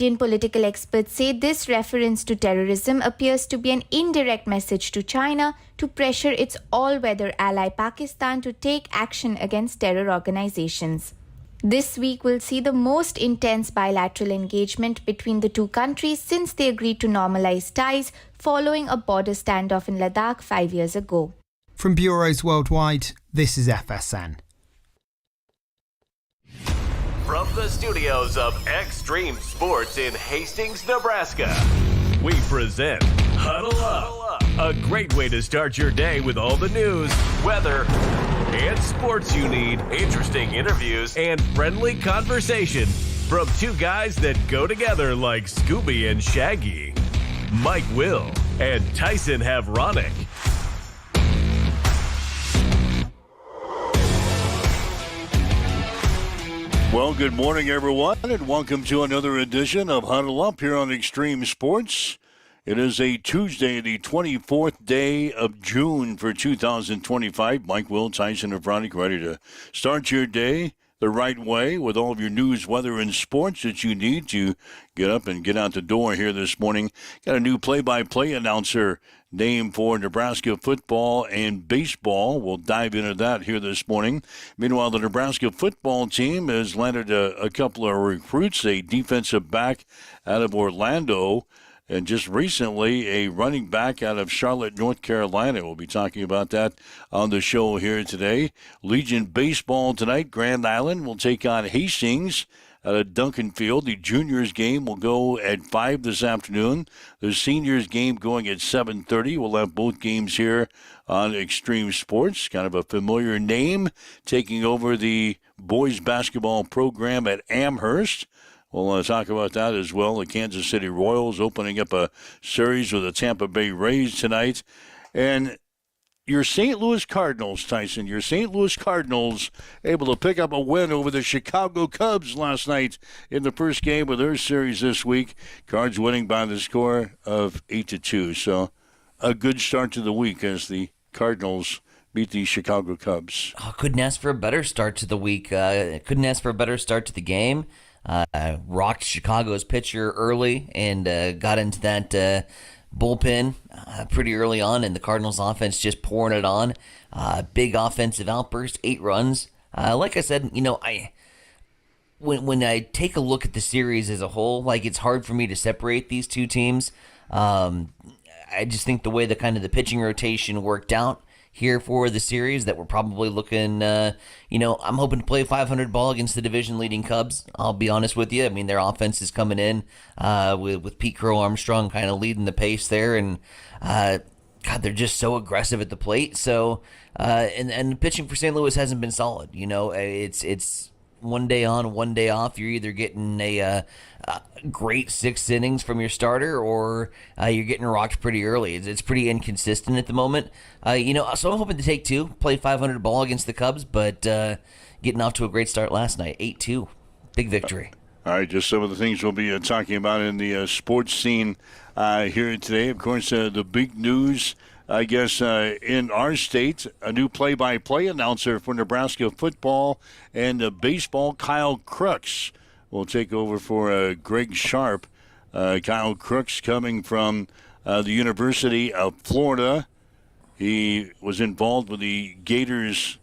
Indian political experts say this reference to terrorism appears to be an indirect message to China to pressure its all-weather ally Pakistan to take action against terror organizations. This week will see the most intense bilateral engagement between the two countries since they agreed to normalize ties following a border standoff in Ladakh 5 years ago. From bureaus worldwide, this is FSN. From the studios of Extreme Sports in Hastings, Nebraska, we present Huddle Up, a great way to start your day with all the news, weather, and sports you need, interesting interviews, and friendly conversation from two guys that go together like Scooby and Shaggy. Mike Will and Tyson Havronic. Well, good morning, everyone, and welcome to another edition of Huddle Up here on Extreme Sports. It is a Tuesday, the 24th day of June for 2025. Mike Will, Tyson Havronic, ready to start your day the right way with all of your news, weather, and sports that you need to get up and get out the door here this morning. Got a new play-by-play announcer named for Nebraska football and baseball. We'll dive into that here this morning. Meanwhile, the Nebraska football team has landed a couple of recruits, a defensive back out of Orlando, and just recently a running back out of Charlotte, North Carolina. We'll be talking about that on the show here today. Legion baseball tonight. Grand Island will take on Hastings out of Duncan Field. The juniors game will go at 5 this afternoon. The seniors game going at 7:30. We'll have both games here on Extreme Sports. Kind of a familiar name taking over the boys basketball program at Amherst. We'll talk about that as well. The Kansas City Royals opening up a series with the Tampa Bay Rays tonight. And your St. Louis Cardinals, Tyson, your St. Louis Cardinals able to pick up a win over the Chicago Cubs last night in the first game of their series this week. Cards winning by the score of 8-2. So a good start to the week as the Cardinals beat the Chicago Cubs. Oh, couldn't ask for a better start to the week. Couldn't ask for a better start to the game. Rocked Chicago's pitcher early and got into that bullpen pretty early on, and the Cardinals offense just pouring it on. Big offensive outburst, 8 runs. Like I said, when I take a look at the series as a whole, like, it's hard for me to separate these two teams. I just think the way the pitching rotation worked out here for the series, that we're probably looking, I'm hoping to play 500 ball against the division-leading Cubs. I'll be honest with you. I mean, their offense is coming in with Pete Crow Armstrong kind of leading the pace there, and God, they're just so aggressive at the plate. So, and the pitching for St. Louis hasn't been solid. It's one day on, one day off. You're either getting a great 6 innings from your starter, or you're getting rocked pretty early. It's pretty inconsistent at the moment. So I'm hoping to take 2, play 500 ball against the Cubs, but getting off to a great start last night, 8-2, big victory. All right, just some of the things we'll be talking about in the sports scene here today. Of course, the big news, I guess, in our state, a new play-by-play announcer for Nebraska football and baseball. Kyle Crooks will take over for Greg Sharp. Kyle Crooks coming from the University of Florida. He was involved with the Gators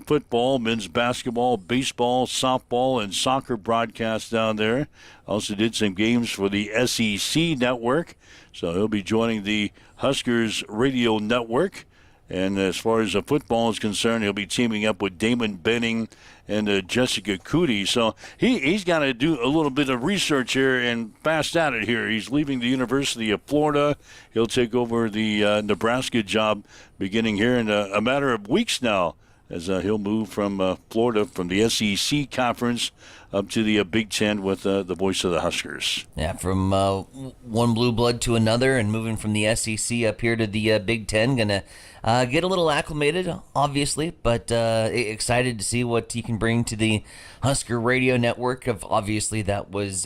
football, men's basketball, baseball, softball, and soccer broadcasts down there. Also did some games for the SEC network. So he'll be joining the Huskers radio network. And as far as the football is concerned, he'll be teaming up with Damon Benning and Jessica Cootie. So he's got to do a little bit of research here and fast at it here. He's leaving the University of Florida. He'll take over the Nebraska job beginning here in a matter of weeks now, as he'll move from Florida, from the SEC conference up to the Big Ten with the voice of the Huskers. Yeah, from one blue blood to another, and moving from the SEC up here to the Big Ten. Going to get a little acclimated, obviously, but excited to see what he can bring to the Husker radio network. Obviously, that was,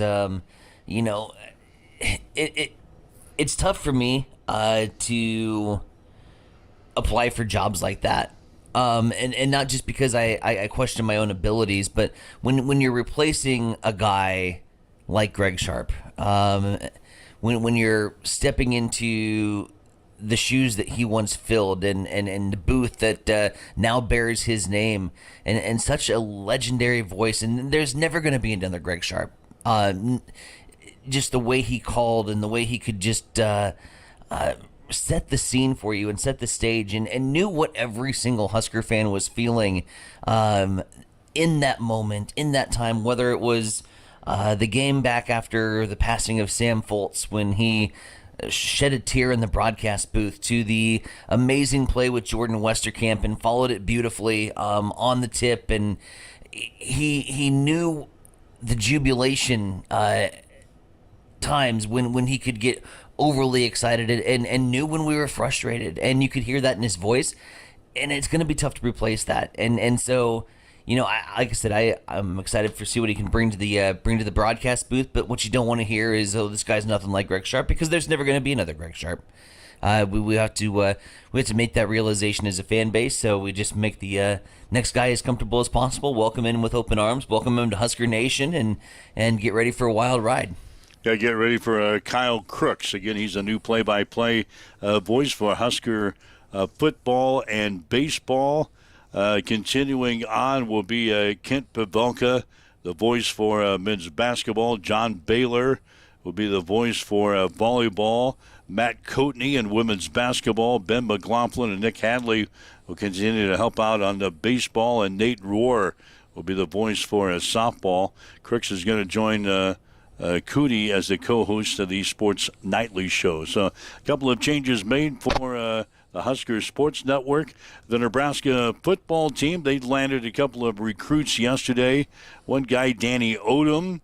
it's tough for me to apply for jobs like that. And not just because I question my own abilities, but when you're replacing a guy like Greg Sharp. When you're stepping into the shoes that he once filled and the booth that now bears his name and such a legendary voice, and there's never going to be another Greg Sharp. Just the way he called and the way he could just set the scene for you and set the stage and knew what every single Husker fan was feeling in that moment, in that time, whether it was the game back after the passing of Sam Foltz when he shed a tear in the broadcast booth, to the amazing play with Jordan Westerkamp and followed it beautifully on the tip, and he knew the jubilation times when he could get overly excited and knew when we were frustrated, and you could hear that in his voice, and it's going to be tough to replace that. And so, like I said, I'm excited for see what he can bring to the broadcast booth. But what you don't want to hear is, oh, this guy's nothing like Greg Sharp, because there's never going to be another Greg Sharp. We have to make that realization as a fan base. So we just make the next guy as comfortable as possible. Welcome in with open arms. Welcome him to Husker Nation, and get ready for a wild ride. Yeah, get ready for Kyle Crooks. Again, he's a new play-by-play voice for Husker football and baseball. Continuing on will be Kent Pavelka, the voice for men's basketball. John Baylor will be the voice for volleyball. Matt Coatney in women's basketball. Ben McLaughlin and Nick Hadley will continue to help out on the baseball. And Nate Rohr will be the voice for softball. Crooks is going to join Cootie as the co-host of the Sports Nightly Show. So a couple of changes made for the Husker Sports Network. The Nebraska football team, they landed a couple of recruits yesterday. One guy, Danny Odom,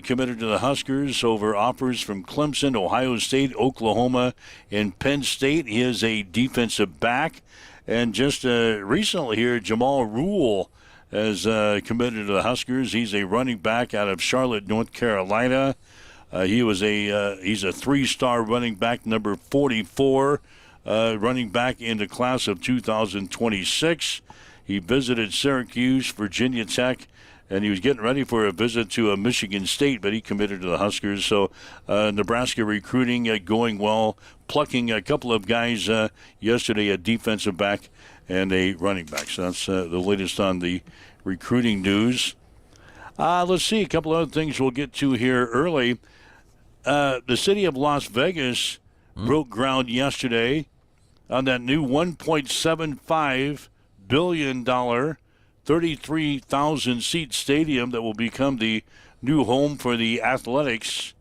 committed to the Huskers over offers from Clemson, Ohio State, Oklahoma, and Penn State. He is a defensive back. And just recently here, Jamal Rule has committed to the Huskers. He's a running back out of Charlotte, North Carolina. He's a three-star running back, number 44, running back in the class of 2026. He visited Syracuse, Virginia Tech, and he was getting ready for a visit to Michigan State, but he committed to the Huskers. So Nebraska recruiting going well, plucking a couple of guys yesterday, a defensive back and a running back. So that's the latest on the recruiting news. Let's see, a couple other things we'll get to here early. The city of Las Vegas broke ground yesterday on that new $1.75 billion, 33,000-seat stadium that will become the new home for the Athletics.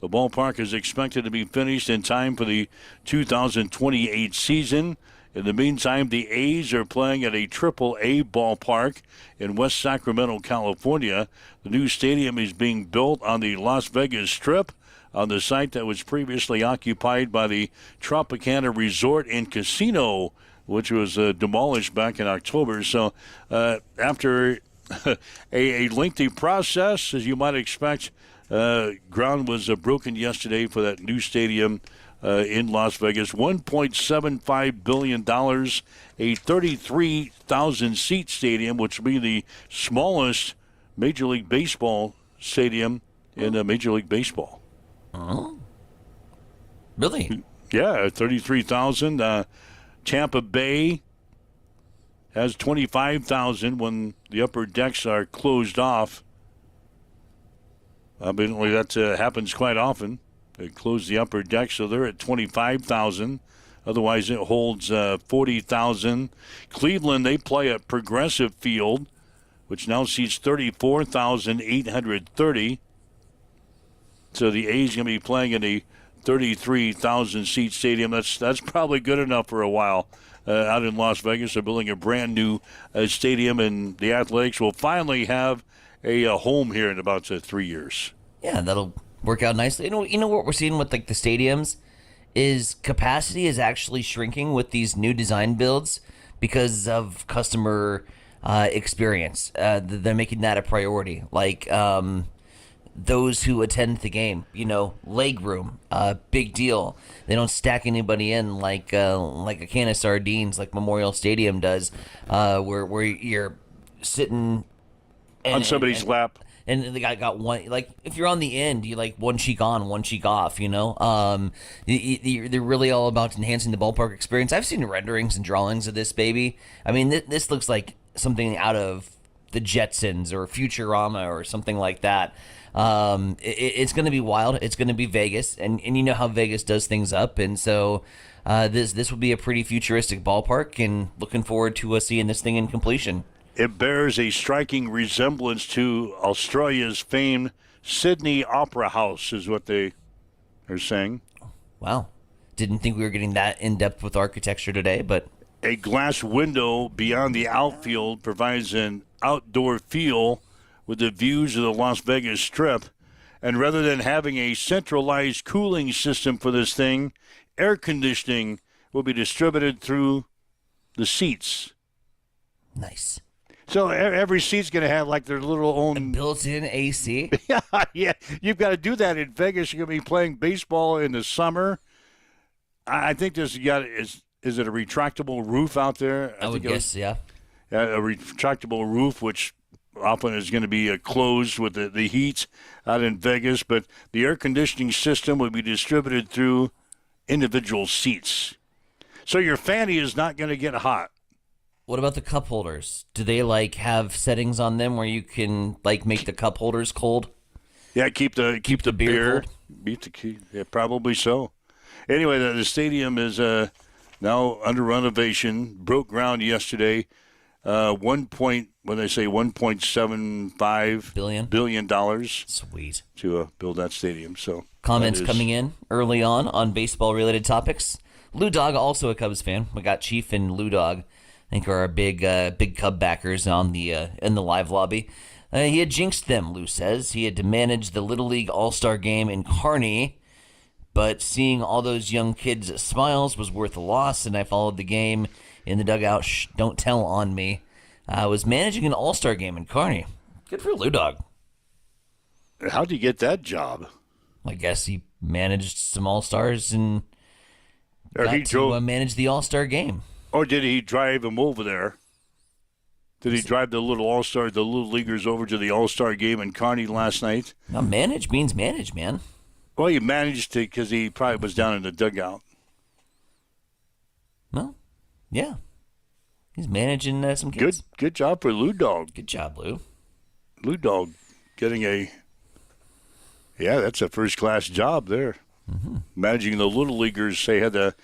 The ballpark is expected to be finished in time for the 2028 season. In the meantime, the A's are playing at a Triple-A ballpark in West Sacramento, California. The new stadium is being built on the Las Vegas Strip, on the site that was previously occupied by the Tropicana Resort and Casino, which was demolished back in October. So after a lengthy process, as you might expect, ground was broken yesterday for that new stadium in Las Vegas. $1.75 billion, a 33,000-seat stadium, which will be the smallest Major League Baseball stadium in Major League Baseball. Oh, really? Yeah, 33,000. Tampa Bay has 25,000 when the upper decks are closed off. Evidently, that happens quite often. They close the upper deck, so they're at 25,000. Otherwise, it holds 40,000. Cleveland, they play at Progressive Field, which now seats 34,830. So the A's going to be playing in a 33,000-seat stadium. That's probably good enough for a while out in Las Vegas. They're building a brand new stadium, and the Athletics will finally have a home here in about 3 years. Yeah, that'll work out nicely. You know what we're seeing with like the stadiums is capacity is actually shrinking with these new design builds because of customer experience. They're making that a priority. Like those who attend the game, leg room, big deal. They don't stack anybody in like a can of sardines like Memorial Stadium does, where you're sitting on somebody's lap. and the guy got one. Like if you're on the end, you like one cheek on, one cheek off. They're really all about enhancing the ballpark experience. I've seen renderings and drawings of this baby. I mean, this looks like something out of the Jetsons or Futurama or something like that. It's going to be wild. It's going to be Vegas, and you know how Vegas does things up, and so this will be a pretty futuristic ballpark, and looking forward to seeing this thing in completion. It bears a striking resemblance to Australia's famed Sydney Opera House, is what they are saying. Wow. Didn't think we were getting that in-depth with architecture today, but... A glass window beyond the outfield provides an outdoor feel with the views of the Las Vegas Strip. And rather than having a centralized cooling system for this thing, air conditioning will be distributed through the seats. Nice. So every seat's going to have like their little own... A built-in AC? Yeah. You've got to do that in Vegas. You're going to be playing baseball in the summer. I think is it a retractable roof out there? I would guess, yeah. A retractable roof, which often is going to be closed with the heat out in Vegas. But the air conditioning system will be distributed through individual seats. So your fanny is not going to get hot. What about the cup holders? Do they like have settings on them where you can like make the cup holders cold? Yeah, keep the beer cold. Yeah, probably so. Anyway, the stadium is now under renovation. Broke ground yesterday. $1.75 billion Sweet. to build that stadium. So comments coming in early on baseball related topics. Lou Dog, also a Cubs fan. We got Chief and Lou Dog, I think, are our big Cub backers on the in the live lobby. He had jinxed them, Lou says. He had to manage the Little League All-Star Game in Kearney, but seeing all those young kids' smiles was worth a loss, and I followed the game in the dugout. Shh, don't tell on me. I was managing an All-Star Game in Kearney. Good for Lou Dog. How'd you get that job? I guess he managed some All-Stars and Or got he drove, to manage the All-Star Game. or did he drive him over there? Did he drive the Little Leaguers over to the All-Star Game in Kearney last night? Now, manage means manage, man. Well, he managed to because he probably was down in the dugout. Well, yeah. He's managing some kids. Good job for Lou Dog. Good job, Lou. Lou Dog getting that's a first-class job there. Mm-hmm. Managing the Little Leaguers. They had a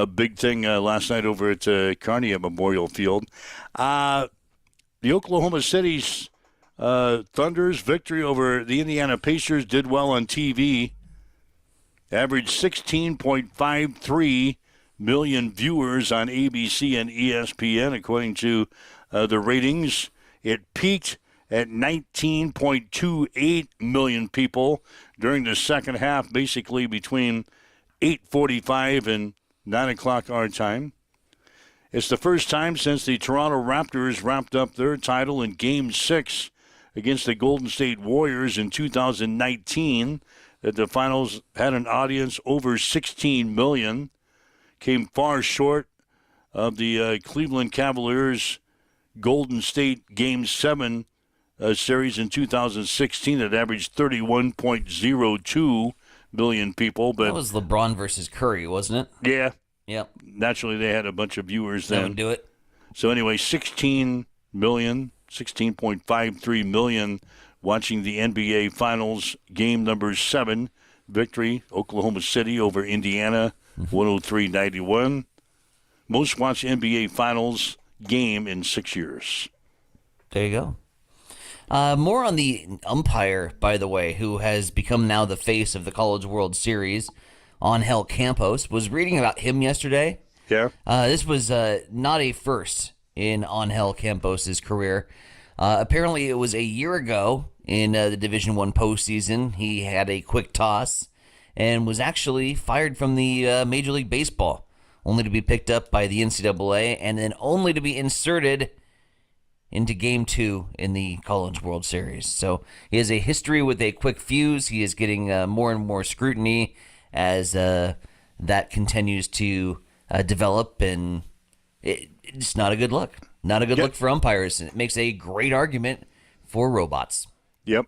big thing last night over at Kearney at Memorial Field. The Oklahoma City's Thunder's victory over the Indiana Pacers did well on TV. Averaged 16.53 million viewers on ABC and ESPN, according to the ratings. It peaked at 19.28 million people during the second half, basically between 8:45 and 9 o'clock our time. It's the first time since the Toronto Raptors wrapped up their title in Game 6 against the Golden State Warriors in 2019 that the finals had an audience over 16 million. Came far short of the Cleveland Cavaliers Golden State Game 7 series in 2016 that averaged 31.02 million people. But that was LeBron versus Curry, wasn't it? Yeah. Yep. Naturally, they had a bunch of viewers then. That would do it. So anyway, 16.53 million watching the NBA Finals game number 7 victory, Oklahoma City over Indiana, 103-91. Most watched NBA Finals game in 6 years. There you go. More on the umpire, by the way, who has become now the face of the College World Series, Angel Campos. Was reading about him yesterday. Yeah. This was not a first in Angel Campos' career. Apparently, it was a year ago in the Division I postseason. He had a quick toss and was actually fired from the Major League Baseball, only to be picked up by the NCAA and then only to be inserted into Game 2 in the College World Series. So he has a history with a quick fuse. He is getting more and more scrutiny as that continues to develop, and it's not a good look. Not a good look for umpires. It makes a great argument for robots. Yep.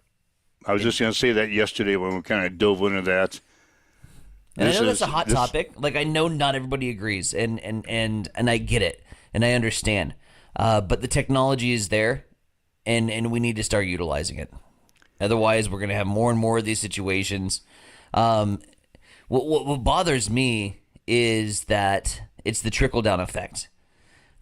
I was just going to say that yesterday when we kind of dove into that. And I know that's a hot topic. Like, I know not everybody agrees, and I get it, and I understand. But the technology is there, and we need to start utilizing it. Otherwise, we're going to have more and more of these situations. What bothers me is that it's the trickle-down effect.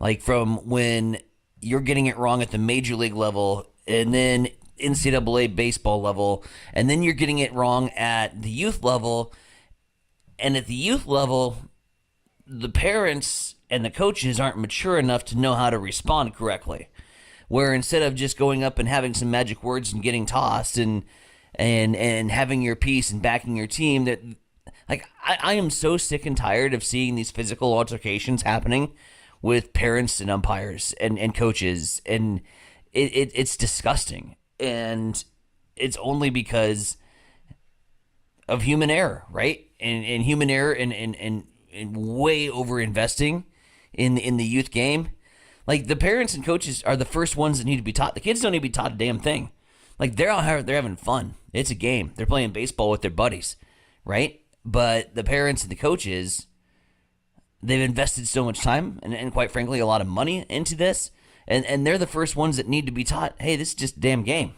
Like, from when you're getting it wrong at the major league level, and then NCAA baseball level, and then you're getting it wrong at the youth level. And at the youth level, the parents and the coaches aren't mature enough to know how to respond correctly. Where instead of just going up and having some magic words and getting tossed and having your piece and backing your team, that like I am so sick and tired of seeing these physical altercations happening with parents and umpires and coaches, and it's disgusting. And it's only because of human error, right? And human error and way over investing in the youth game. Like, the parents and coaches are the first ones that need to be taught. The kids don't need to be taught a damn thing. Like, they're out here, they're having fun. It's a game. They're playing baseball with their buddies, right? But the parents and the coaches, they've invested so much time and quite frankly, a lot of money into this. And they're the first ones that need to be taught, hey, this is just a damn game.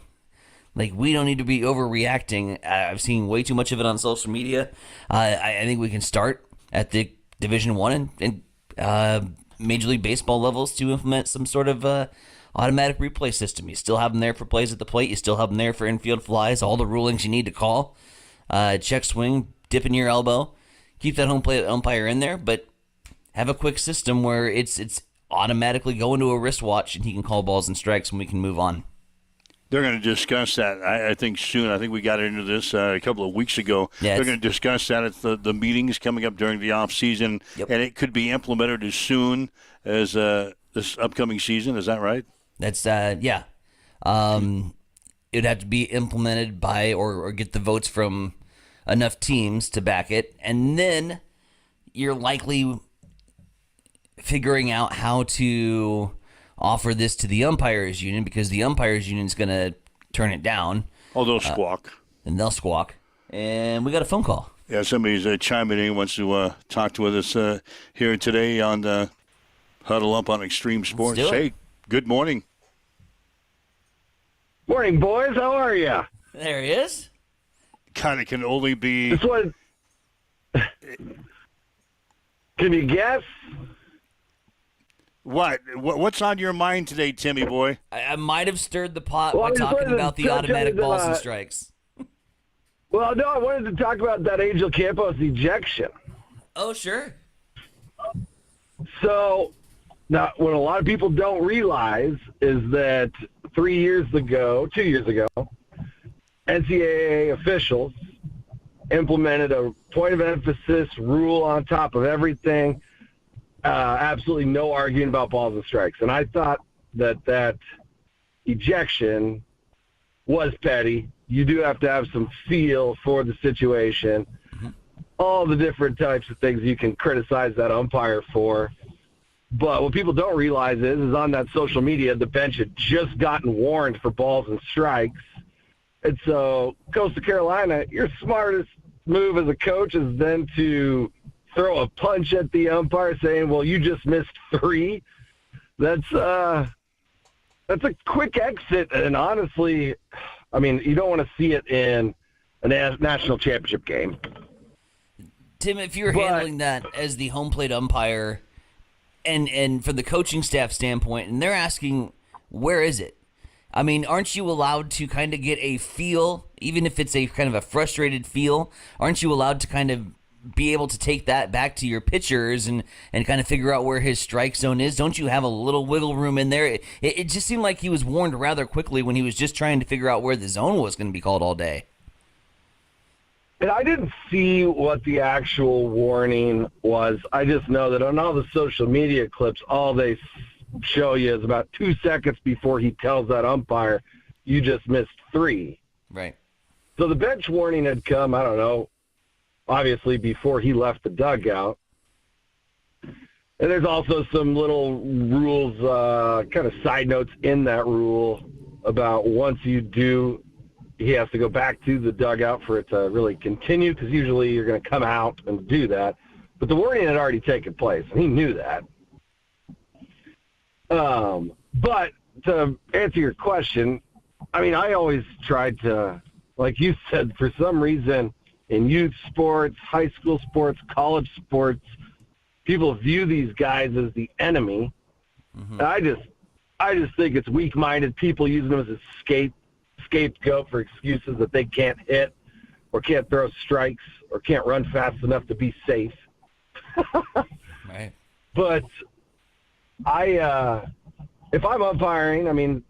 Like, we don't need to be overreacting. I've seen way too much of it on social media. I think we can start at the Division I and Major League Baseball levels to implement some sort of automatic replay system. You still have them there for plays at the plate. You still have them there for infield flies, all the rulings you need to call. Check swing, dip in your elbow. Keep that home plate umpire in there, but have a quick system where it's automatically going to a wristwatch and he can call balls and strikes and we can move on. They're going to discuss that, I think, soon. I think we got into this a couple of weeks ago. Yeah, they're going to discuss that at the meetings coming up during the offseason, Yep. and it could be implemented as soon as this upcoming season. Is that right? That's, yeah. It would have to be implemented by or get the votes from enough teams to back it. And then you're likely figuring out how to offer this to the umpires union, because the umpires union is going to turn it down. Oh, they'll squawk. And they'll squawk. And we got a phone call. Yeah, somebody's chiming in, wants to talk with us here today on the Huddle Up on Extreme Sports. do it. Hey, good morning. Morning, boys. How are you? There he is. Kind of can only be... This one. Can you guess? What's on your mind today, Timmy boy? I might have stirred the pot Well, I by just talking wanted to about the touch on automatic the, balls and strikes. Well, no, I wanted to talk about that Angel Campos ejection. Oh, sure. So, now, what a lot of people don't realize is that 2 years ago, NCAA officials implemented a point of emphasis rule on top of everything. Absolutely no arguing about balls and strikes. And I thought that ejection was petty. You do have to have some feel for the situation. Mm-hmm. All the different types of things you can criticize that umpire for. But what people don't realize is on that social media, the bench had just gotten warned for balls and strikes. And so, Coastal Carolina, your smartest move as a coach is then to throw a punch at the umpire saying, well, you just missed 3. That's a quick exit. And honestly, I mean, you don't want to see it in a national championship game. Tim, if you're handling that as the home plate umpire and from the coaching staff standpoint, and they're asking, where is it? I mean, aren't you allowed to kind of get a feel, even if it's a kind of a frustrated feel, aren't you allowed to kind of be able to take that back to your pitchers and kind of figure out where his strike zone is? Don't you have a little wiggle room in there? It just seemed like he was warned rather quickly when he was just trying to figure out where the zone was going to be called all day. And I didn't see what the actual warning was. I just know that on all the social media clips, all they show you is about 2 seconds before he tells that umpire, you just missed 3. Right. So the bench warning had come, I don't know, obviously before he left the dugout. And there's also some little rules, kind of side notes in that rule about once you do he has to go back to the dugout for it to really continue, because usually you're going to come out and do that. But the warning had already taken place, and he knew that. But to answer your question, I mean, I always tried to, like you said, for some reason in youth sports, high school sports, college sports, people view these guys as the enemy. Mm-hmm. I just think it's weak-minded people using them as a scapegoat for excuses that they can't hit or can't throw strikes or can't run fast enough to be safe. Right. But if I'm umpiring, I mean,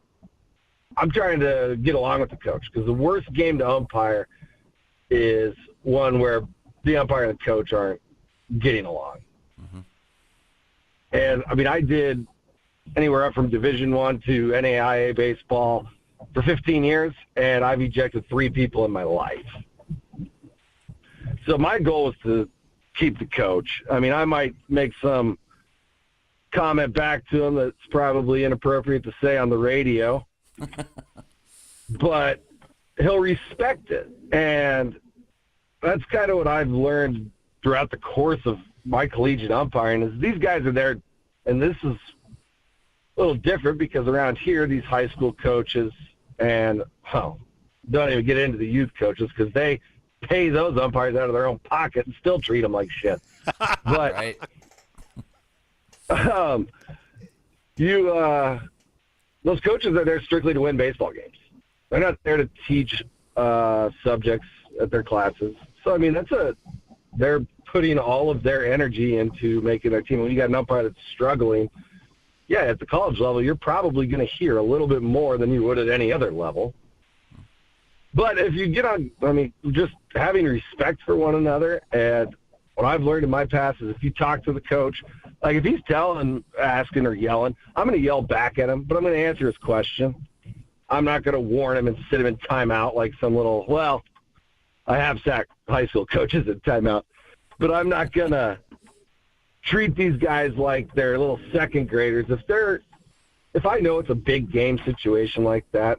I'm trying to get along with the coach, because the worst game to umpire is one where the umpire and the coach aren't getting along. Mm-hmm. And, I mean, I did anywhere up from Division I to NAIA baseball for 15 years, and I've ejected 3 people in my life. So my goal is to keep the coach. I mean, I might make some comment back to him that's probably inappropriate to say on the radio, but he'll respect it. And that's kind of what I've learned throughout the course of my collegiate umpiring, is these guys are there, and this is a little different because around here, these high school coaches and, don't even get into the youth coaches, because they pay those umpires out of their own pocket and still treat them like shit. But right. Those coaches are there strictly to win baseball games. They're not there to teach subjects at their classes. So, I mean, they're putting all of their energy into making their team. When you got an umpire that's struggling, yeah, at the college level, you're probably going to hear a little bit more than you would at any other level. But if you get on, I mean, just having respect for one another, and what I've learned in my past is if you talk to the coach, like if he's asking or yelling, I'm going to yell back at him, but I'm going to answer his question. I'm not going to warn him and sit him in timeout like some little, well, I have sacked high school coaches in timeout, but I'm not going to treat these guys like they're little second graders. If I know it's a big game situation like that,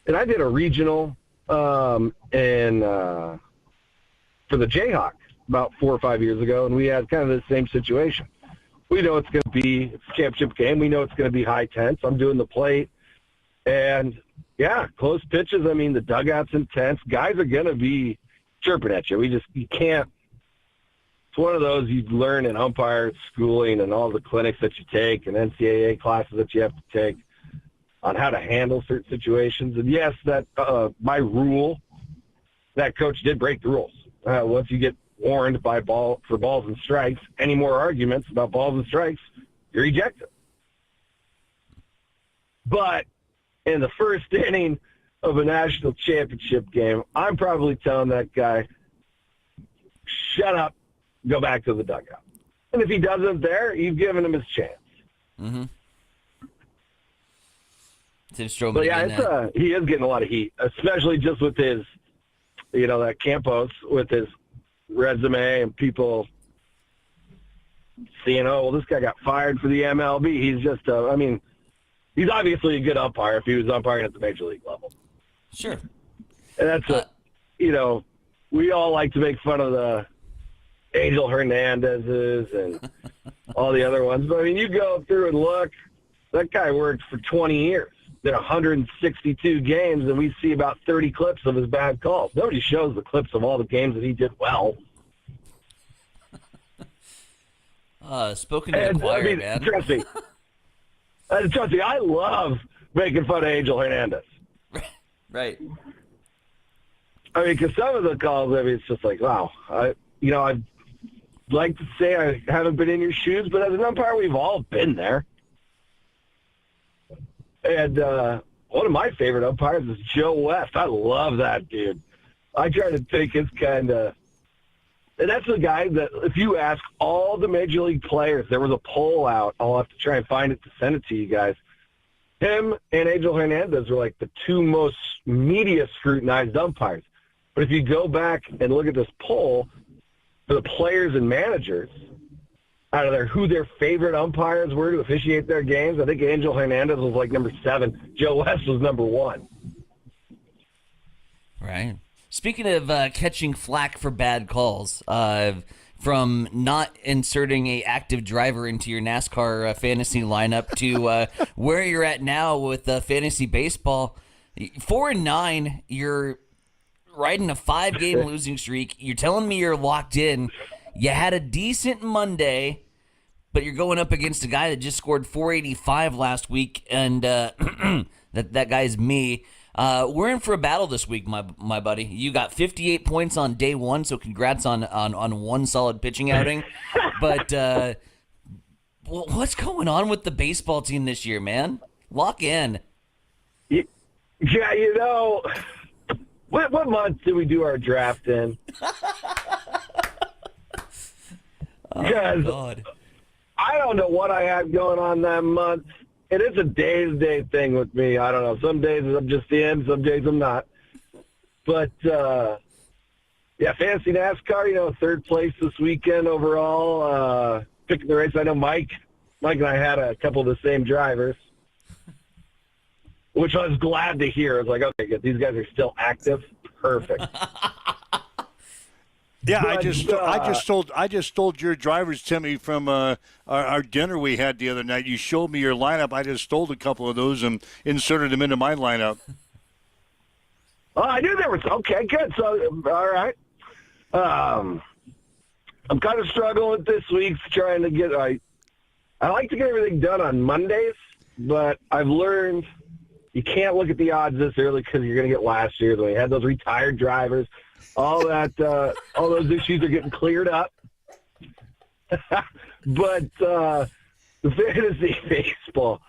and I did a regional for the Jayhawk about 4 or 5 years ago, and we had kind of the same situation. We know it's going to be a championship game. We know it's going to be high tense. I'm doing the plate. And, yeah, close pitches. I mean, the dugout's intense. Guys are going to be chirping at you. You can't. It's one of those you learn in umpire schooling and all the clinics that you take and NCAA classes that you have to take on how to handle certain situations. And, yes, that my rule, that coach did break the rules. Once you get warned for balls and strikes, any more arguments about balls and strikes, you're ejected. But in the first inning of a national championship game, I'm probably telling that guy, shut up, go back to the dugout. And if he doesn't there, you've given him his chance. Mm-hmm. But yeah, he is getting a lot of heat, especially just with his, that Campos, with his resume and people seeing, this guy got fired for the MLB. He's just, he's obviously a good umpire if he was umpiring at the major league level. Sure. And that's we all like to make fun of the Angel Hernandez's and all the other ones. But, you go through and look, that guy worked for 20 years. Did 162 games, and we see about 30 clips of his bad calls. Nobody shows the clips of all the games that he did well. Spoken to the choir, man. Trust me, I love making fun of Angel Hernandez. Right. Because some of the calls, it's just like, wow. I'd like to say I haven't been in your shoes, but as an umpire, we've all been there. And one of my favorite umpires is Joe West. I love that dude. I try to take his kind of – and that's the guy that if you ask all the Major League players, there was a poll out. I'll have to try and find it to send it to you guys. Him and Angel Hernandez were like the 2 most media scrutinized umpires. But if you go back and look at this poll for the players and managers – out of who their favorite umpires were to officiate their games, I think Angel Hernandez was like number 7. Joe West was number 1. Right. Speaking of catching flack for bad calls, from not inserting a active driver into your NASCAR fantasy lineup to where you're at now with fantasy baseball, 4-9, you're riding a 5-game losing streak. You're telling me you're locked in. You had a decent Monday, but you're going up against a guy that just scored 485 last week, and that guy's me. We're in for a battle this week, my buddy. You got 58 points on day one, so congrats on one solid pitching outing. But what's going on with the baseball team this year, man? Lock in. Yeah, what month did we do our draft in? Oh, God. I don't know what I had going on that month. It is a day-to-day thing with me. I don't know. Some days I'm just in, some days I'm not. But, fantasy NASCAR, third place this weekend overall. Picking the race. I know Mike and I had a couple of the same drivers, which I was glad to hear. I was like, okay, good. These guys are still active. Perfect. Yeah, But, I just stole your drivers, Timmy, from our dinner we had the other night. You showed me your lineup. I just stole a couple of those and inserted them into my lineup. Oh, I knew there was. Okay, good. So, all right. I'm kind of struggling with this week, trying to get. I like to get everything done on Mondays, but I've learned you can't look at the odds this early because you're going to get last year's when we had those retired drivers. All those issues are getting cleared up. But the fantasy baseball,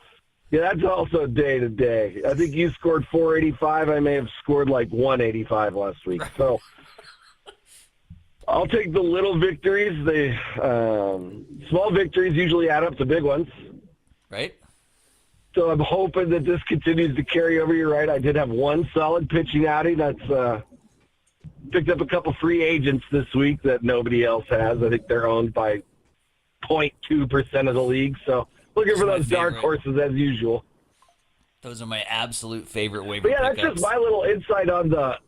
that's also day to day. I think you scored 485. I may have scored like 185 last week. So I'll take the little victories. The small victories usually add up to big ones. Right. So I'm hoping that this continues to carry over. You're right. I did have one solid pitching outing. That's picked up a couple free agents this week that nobody else has. I think they're owned by 0.2% of the league. So looking for those dark horses as usual. Those are my absolute favorite waiver But yeah, pickups. that's just my little insight on the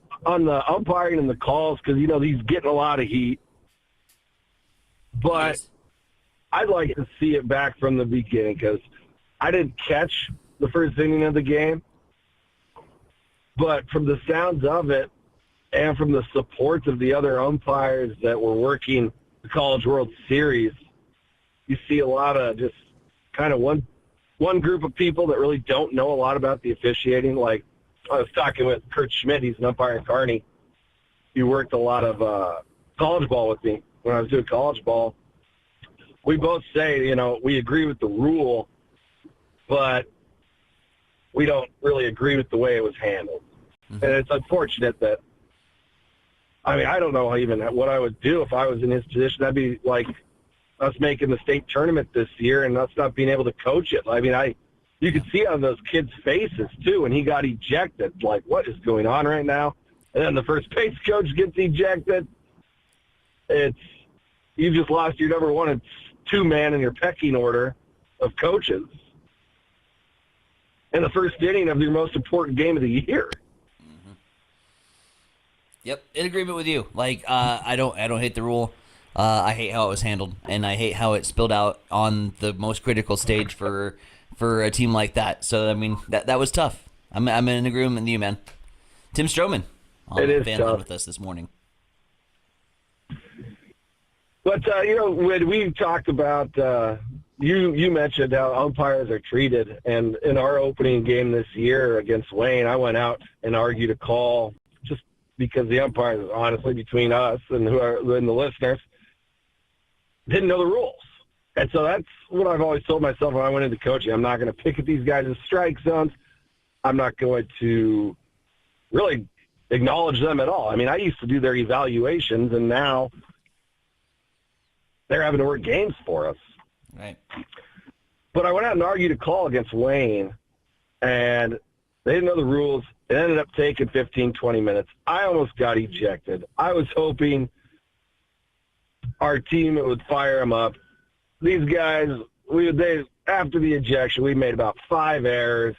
umpiring and the calls because, he's getting a lot of heat. But Yes. I'd like to see it back from the beginning because I didn't catch the first inning of the game. But from the sounds of it, and from the support of the other umpires that were working the College World Series, you see a lot of just kind of one group of people that really don't know a lot about the officiating. Like I was talking with Kurt Schmidt, he's an umpire in Kearney. He worked a lot of college ball with me when I was doing college ball. We both say, we agree with the rule, but we don't really agree with the way it was handled. Mm-hmm. And it's unfortunate that I don't know even what I would do if I was in his position. That'd be like us making the state tournament this year and us not being able to coach it. You could see on those kids' faces, too, when he got ejected, like, what is going on right now? And then the first base coach gets ejected. You just lost your number one and two-man in your pecking order of coaches in the first inning of your most important game of the year. Yep, in agreement with you. I don't hate the rule. I hate how it was handled, and I hate how it spilled out on the most critical stage for a team like that. So that was tough. I'm in agreement with you, man. Tim Stroman on the fan line with us this morning. But when we talked about, you mentioned how umpires are treated, and in our opening game this year against Wayne, I went out and argued a call just because the umpires, honestly, between us and the listeners, didn't know the rules. And so that's what I've always told myself when I went into coaching. I'm not going to pick at these guys' strike zones. I'm not going to really acknowledge them at all. I used to do their evaluations, and now they're having to work games for us. Right. But I went out and argued a call against Wayne, and they didn't know the rules. It ended up taking 15, 20 minutes. I almost got ejected. I was hoping our team would fire them up. These guys, after the ejection, we made about 5 errors,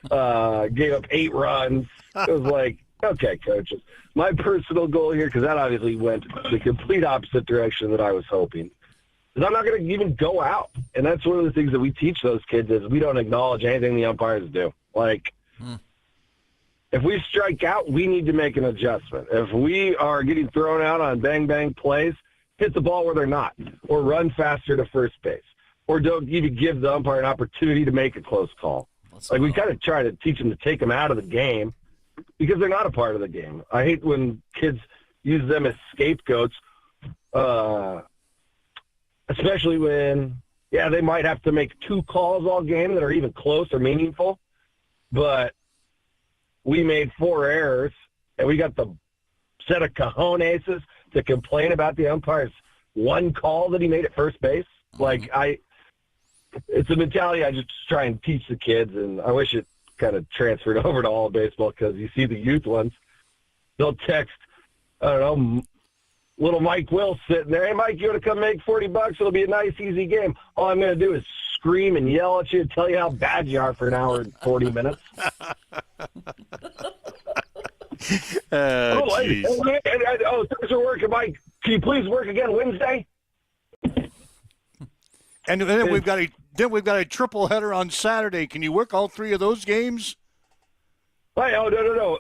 gave up 8 runs. It was like, Okay, coaches. My personal goal here, because that obviously went the complete opposite direction that I was hoping, is I'm not going to even go out. And that's one of the things that we teach those kids is we don't acknowledge anything the umpires do. Like, if we strike out, we need to make an adjustment. If we are getting thrown out on bang-bang plays, hit the ball where they're not, or run faster to first base, or don't even give the umpire an opportunity to make a close call. Like, we kind of try to teach them to take them out of the game because they're not a part of the game. I hate when kids use them as scapegoats, especially when, they might have to make 2 calls all game that are even close or meaningful, but we made 4 errors, and we got the set of cojones to complain about the umpire's 1 call that he made at first base. Like, it's a mentality I just try and teach the kids, and I wish it kind of transferred over to all of baseball because you see the youth ones, they'll text, I don't know, little Mike Will sitting there, hey, Mike, you want to come make $40? It'll be a nice, easy game. All I'm going to do is scream and yell at you and tell you how bad you are for an hour and 40 minutes. Things are working, Mike. Can you please work again Wednesday? And then we've got a triple header on Saturday. Can you work all 3 of those games? Hey, no.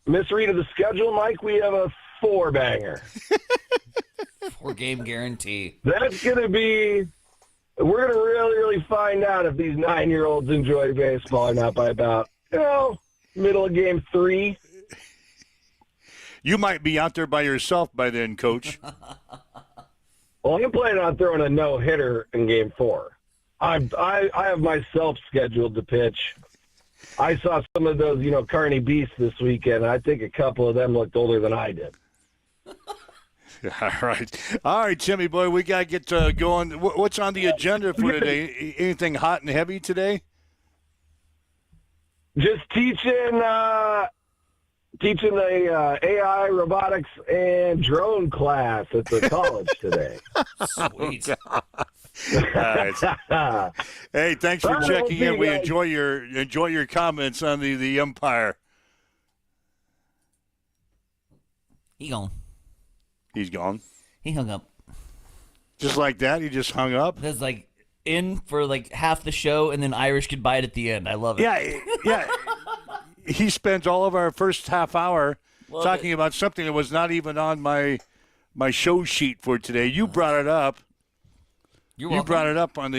Misread of the schedule, Mike. We have a 4-banger. 4-game guarantee. That's going to be. We're going to really, really find out if these 9-year-olds enjoy baseball or not by about, middle of game 3. You might be out there by yourself by then, Coach. Well, I'm planning on throwing a no-hitter in game 4. I have myself scheduled to pitch. I saw some of those, Carney Beasts this weekend. I think a couple of them looked older than I did. All right, Timmy boy, we got to get going. What's on the agenda for today? Anything hot and heavy today? Just teaching the AI, robotics, and drone class at the college today. Sweet. All right. Hey, thanks for checking in. We enjoy your comments on the umpire. He gone. He's gone. He hung up. Just like that? He just hung up? That's like in for like half the show and then Irish goodbye at the end. I love it. Yeah. He spends all of our first half hour talking about something that was not even on my show sheet for today. You brought it up. You're welcome. You brought it up on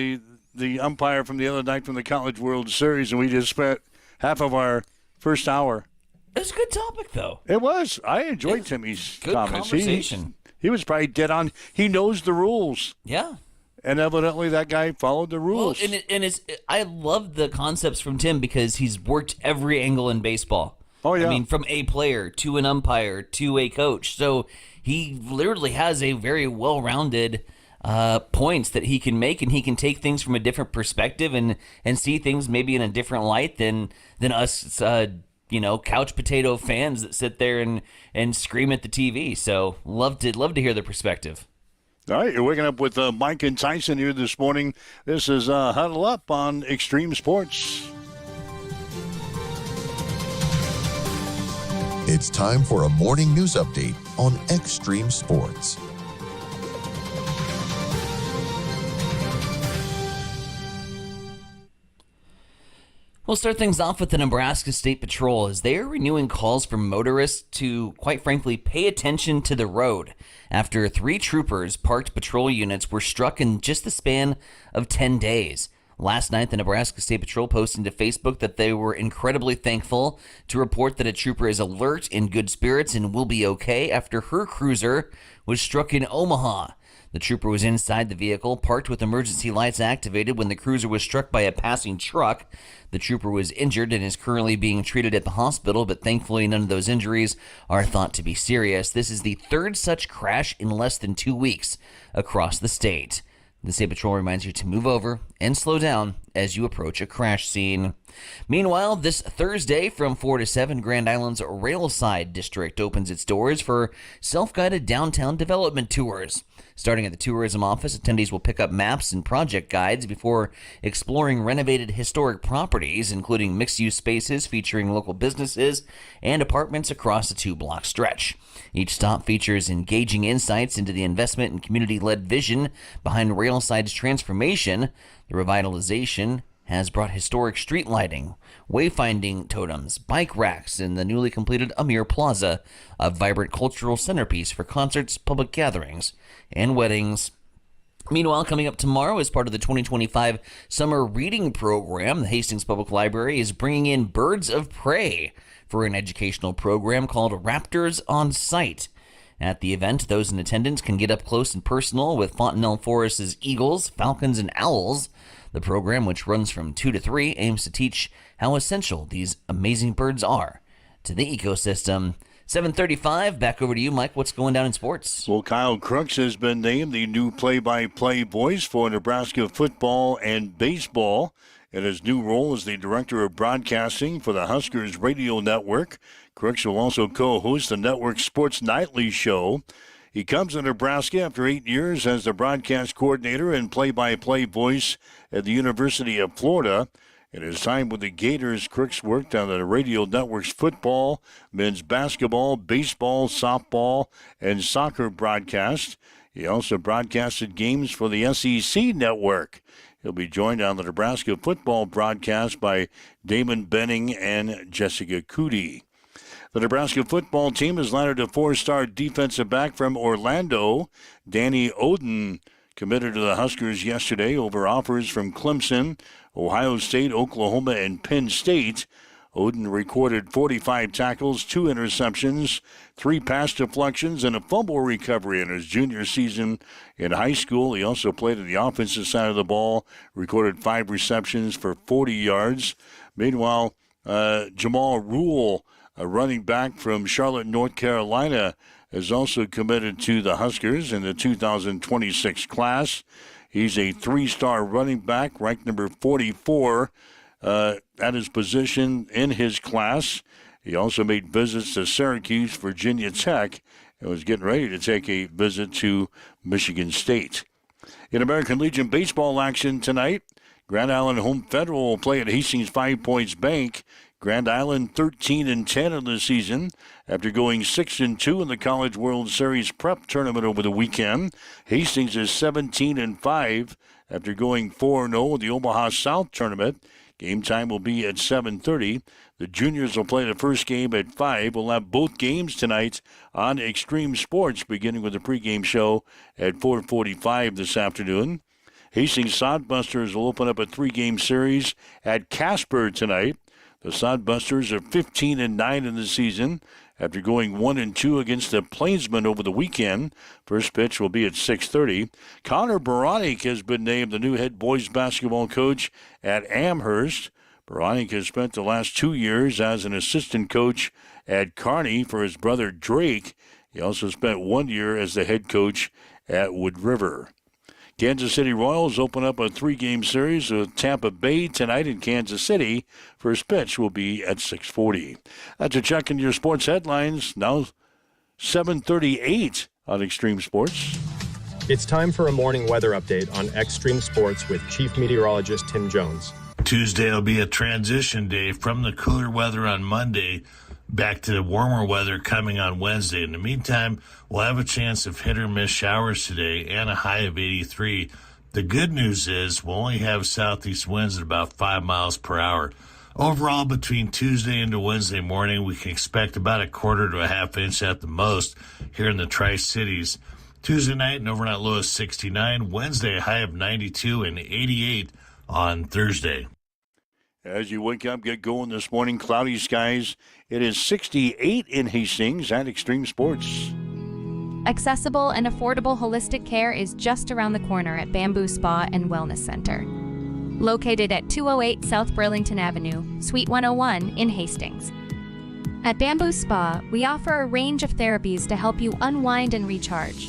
the umpire from the other night from the College World Series, and we just spent half of our first hour. It was a good topic, though. It was. I enjoyed Timmy's good comments. Conversation. He was probably dead on. He knows the rules. Yeah. And evidently that guy followed the rules. Well, I love the concepts from Tim because he's worked every angle in baseball. Oh, yeah. I mean, from a player to an umpire to a coach. So he literally has a very well-rounded points that he can make, and he can take things from a different perspective and see things maybe in a different light than us, couch potato fans that sit there and scream at the TV. So love to hear the perspective. All right, you're waking up with Mike and Tyson here this morning. This is Huddle Up on Extreme Sports. It's time for a morning news update on Extreme Sports. We'll start things off with the Nebraska State Patrol as they are renewing calls for motorists to, quite frankly, pay attention to the road after 3 troopers parked patrol units were struck in just the span of 10 days. Last night, the Nebraska State Patrol posted to Facebook that they were incredibly thankful to report that a trooper is alert, in good spirits, and will be okay after her cruiser was struck in Omaha. The trooper was inside the vehicle, parked with emergency lights activated when the cruiser was struck by a passing truck. The trooper was injured and is currently being treated at the hospital, but thankfully none of those injuries are thought to be serious. This is the 3rd such crash in less than 2 weeks across the state. The State Patrol reminds you to move over and slow down as you approach a crash scene. Meanwhile, this Thursday from 4 to 7, Grand Island's Railside District opens its doors for self-guided downtown development tours. Starting at the tourism office, attendees will pick up maps and project guides before exploring renovated historic properties, including mixed-use spaces featuring local businesses and apartments across a 2-block stretch. Each stop features engaging insights into the investment and community-led vision behind Railside's transformation. The revitalization has brought historic street lighting, wayfinding totems, bike racks, and the newly completed Amir Plaza, a vibrant cultural centerpiece for concerts, public gatherings, and weddings. Meanwhile, coming up tomorrow as part of the 2025 Summer Reading Program, the Hastings Public Library is bringing in Birds of Prey for an educational program called Raptors on Site. At the event, those in attendance can get up close and personal with Fontenelle Forest's eagles, falcons, and owls. The program, which runs from 2 to 3, aims to teach how essential these amazing birds are to the ecosystem. 7:35, back over to you, Mike. What's going down in sports? Well, Kyle Crooks has been named the new play-by-play voice for Nebraska football and baseball in his new role as the Director of Broadcasting for the Huskers Radio Network. Crooks will also co-host the network's Sports Nightly show. He comes to Nebraska after 8 years as the broadcast coordinator and play-by-play voice at the University of Florida. In his time with the Gators, Crooks worked on the radio network's football, men's basketball, baseball, softball, and soccer broadcast. He also broadcasted games for the SEC network. He'll be joined on the Nebraska football broadcast by Damon Benning and Jessica Cootie. The Nebraska football team has landed a 4-star defensive back from Orlando. Danny Oden committed to the Huskers yesterday over offers from Clemson, Ohio State, Oklahoma, and Penn State. Oden recorded 45 tackles, 2 interceptions, 3 pass deflections, and a fumble recovery in his junior season in high school. He also played on the offensive side of the ball, recorded 5 receptions for 40 yards. Meanwhile, Jamal Rule, a running back from Charlotte, North Carolina, is also committed to the Huskers in the 2026 class. He's a 3-star running back, ranked number 44 at his position in his class. He also made visits to Syracuse, Virginia Tech, and was getting ready to take a visit to Michigan State. In American Legion baseball action tonight, Grand Island Home Federal will play at Hastings 5 Points Bank. Grand Island 13-10 in the season after going 6-2 in the College World Series prep tournament over the weekend. Hastings is 17-5 after going 4-0 in the Omaha South tournament. Game time will be at 7:30. The juniors will play the first game at 5. We'll have both games tonight on Extreme Sports, beginning with the pregame show at 4:45 this afternoon. Hastings Sodbusters will open up a 3-game series at Casper tonight. The Sodbusters are 15-9 in the season after going 1-2 against the Plainsmen over the weekend. First pitch will be at 6:30. Connor Baranik has been named the new head boys basketball coach at Amherst. Baranik has spent the last 2 years as an assistant coach at Kearney for his brother Drake. He also spent 1 year as the head coach at Wood River. Kansas City Royals open up a 3-game series with Tampa Bay tonight in Kansas City. First pitch will be at 6:40. That's a check into your sports headlines. Now 7:38 on Extreme Sports. It's time for a morning weather update on Extreme Sports with Chief Meteorologist Tim Jones. Tuesday will be a transition day from the cooler weather on Monday back to the warmer weather coming on Wednesday. In the meantime, we'll have a chance of hit or miss showers today and a high of 83. The good news is we'll only have southeast winds at about 5 miles per hour. Overall, between Tuesday into Wednesday morning, we can expect about a quarter to a half inch at the most here in the Tri-Cities. Tuesday night, an overnight low of 69. Wednesday, a high of 92 and 88 on Thursday. As you wake up, get going this morning, cloudy skies. It is 68 in Hastings at Extreme Sports. Accessible and affordable holistic care is just around the corner at Bamboo Spa and Wellness Center. Located at 208 South Burlington Avenue, Suite 101 in Hastings. At Bamboo Spa, we offer a range of therapies to help you unwind and recharge.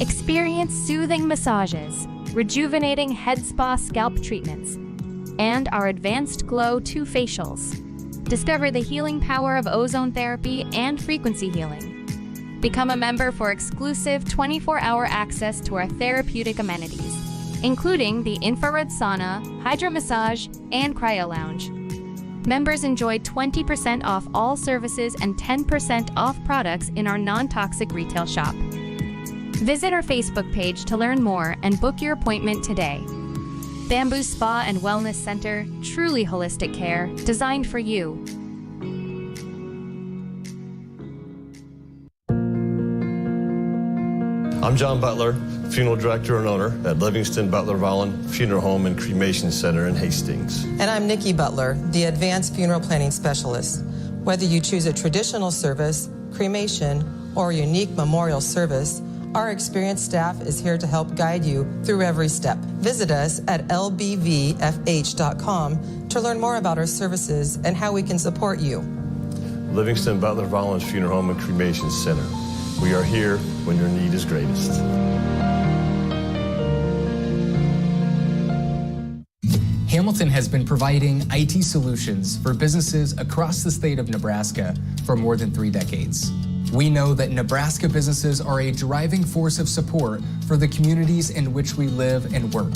Experience soothing massages, rejuvenating head spa scalp treatments, and our Advanced Glow 2 facials. Discover the healing power of ozone therapy and frequency healing. Become a member for exclusive 24-hour access to our therapeutic amenities, including the infrared sauna, hydro massage, and cryo lounge. Members enjoy 20% off all services and 10% off products in our non-toxic retail shop. Visit our Facebook page to learn more and book your appointment today. Bamboo Spa and Wellness Center, truly holistic care, designed for you. I'm John Butler, funeral director and owner at Livingston Butler Volland Funeral Home and Cremation Center in Hastings. And I'm Nikki Butler, the advanced funeral planning specialist. Whether you choose a traditional service, cremation, or a unique memorial service, our experienced staff is here to help guide you through every step. Visit us at lbvfh.com to learn more about our services and how we can support you. Livingston Butler Volland Funeral Home and Cremation Center. We are here when your need is greatest. Hamilton has been providing IT solutions for businesses across the state of Nebraska for more than 3 decades. We know that Nebraska businesses are a driving force of support for the communities in which we live and work.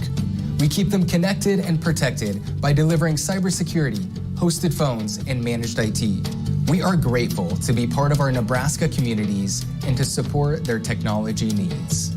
We keep them connected and protected by delivering cybersecurity, hosted phones, and managed IT. We are grateful to be part of our Nebraska communities and to support their technology needs.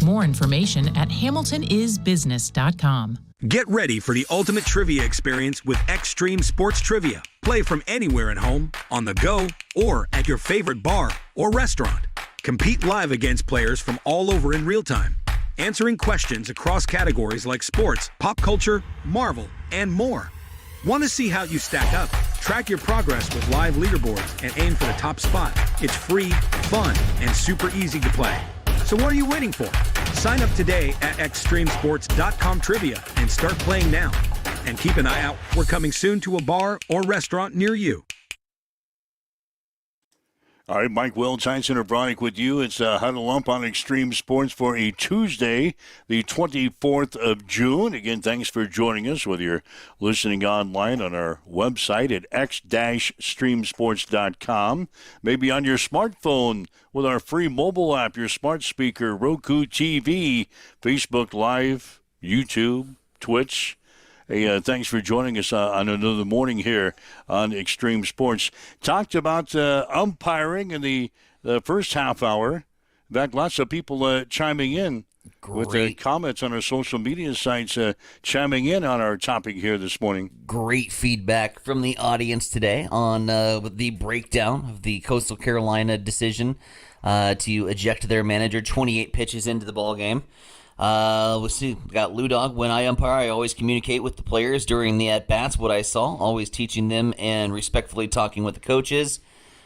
More information at hamiltonisbusiness.com. Get ready for the ultimate trivia experience with Extreme Sports Trivia. Play from anywhere at home, on the go, or at your favorite bar or restaurant. Compete live against players from all over in real time, answering questions across categories like sports, pop culture, Marvel, and more. Want to see how you stack up? Track your progress with live leaderboards and aim for the top spot. It's free, fun, and super easy to play. So what are you waiting for? Sign up today at extremesports.com trivia and start playing now. And keep an eye out. We're coming soon to a bar or restaurant near you. All right, Mike Welch, Heinz Bronick with you. It's Huddle Up on Extreme Sports for a Tuesday, the 24th of June. Again, thanks for joining us, whether you're listening online on our website at x-streamsports.com, maybe on your smartphone with our free mobile app, your smart speaker, Roku TV, Facebook Live, YouTube, Twitch. Hey, thanks for joining us on another morning here on Extreme Sports. Talked about umpiring in the first half hour. In fact, lots of people chiming in with comments on our social media sites, chiming in on our topic here this morning. Great feedback from the audience today on the breakdown of the Coastal Carolina decision to eject their manager 28 pitches into the ball game. Let's see. We got Lou Dog. When I umpire, I always communicate with the players during the at-bats what I saw, always teaching them and respectfully talking with the coaches.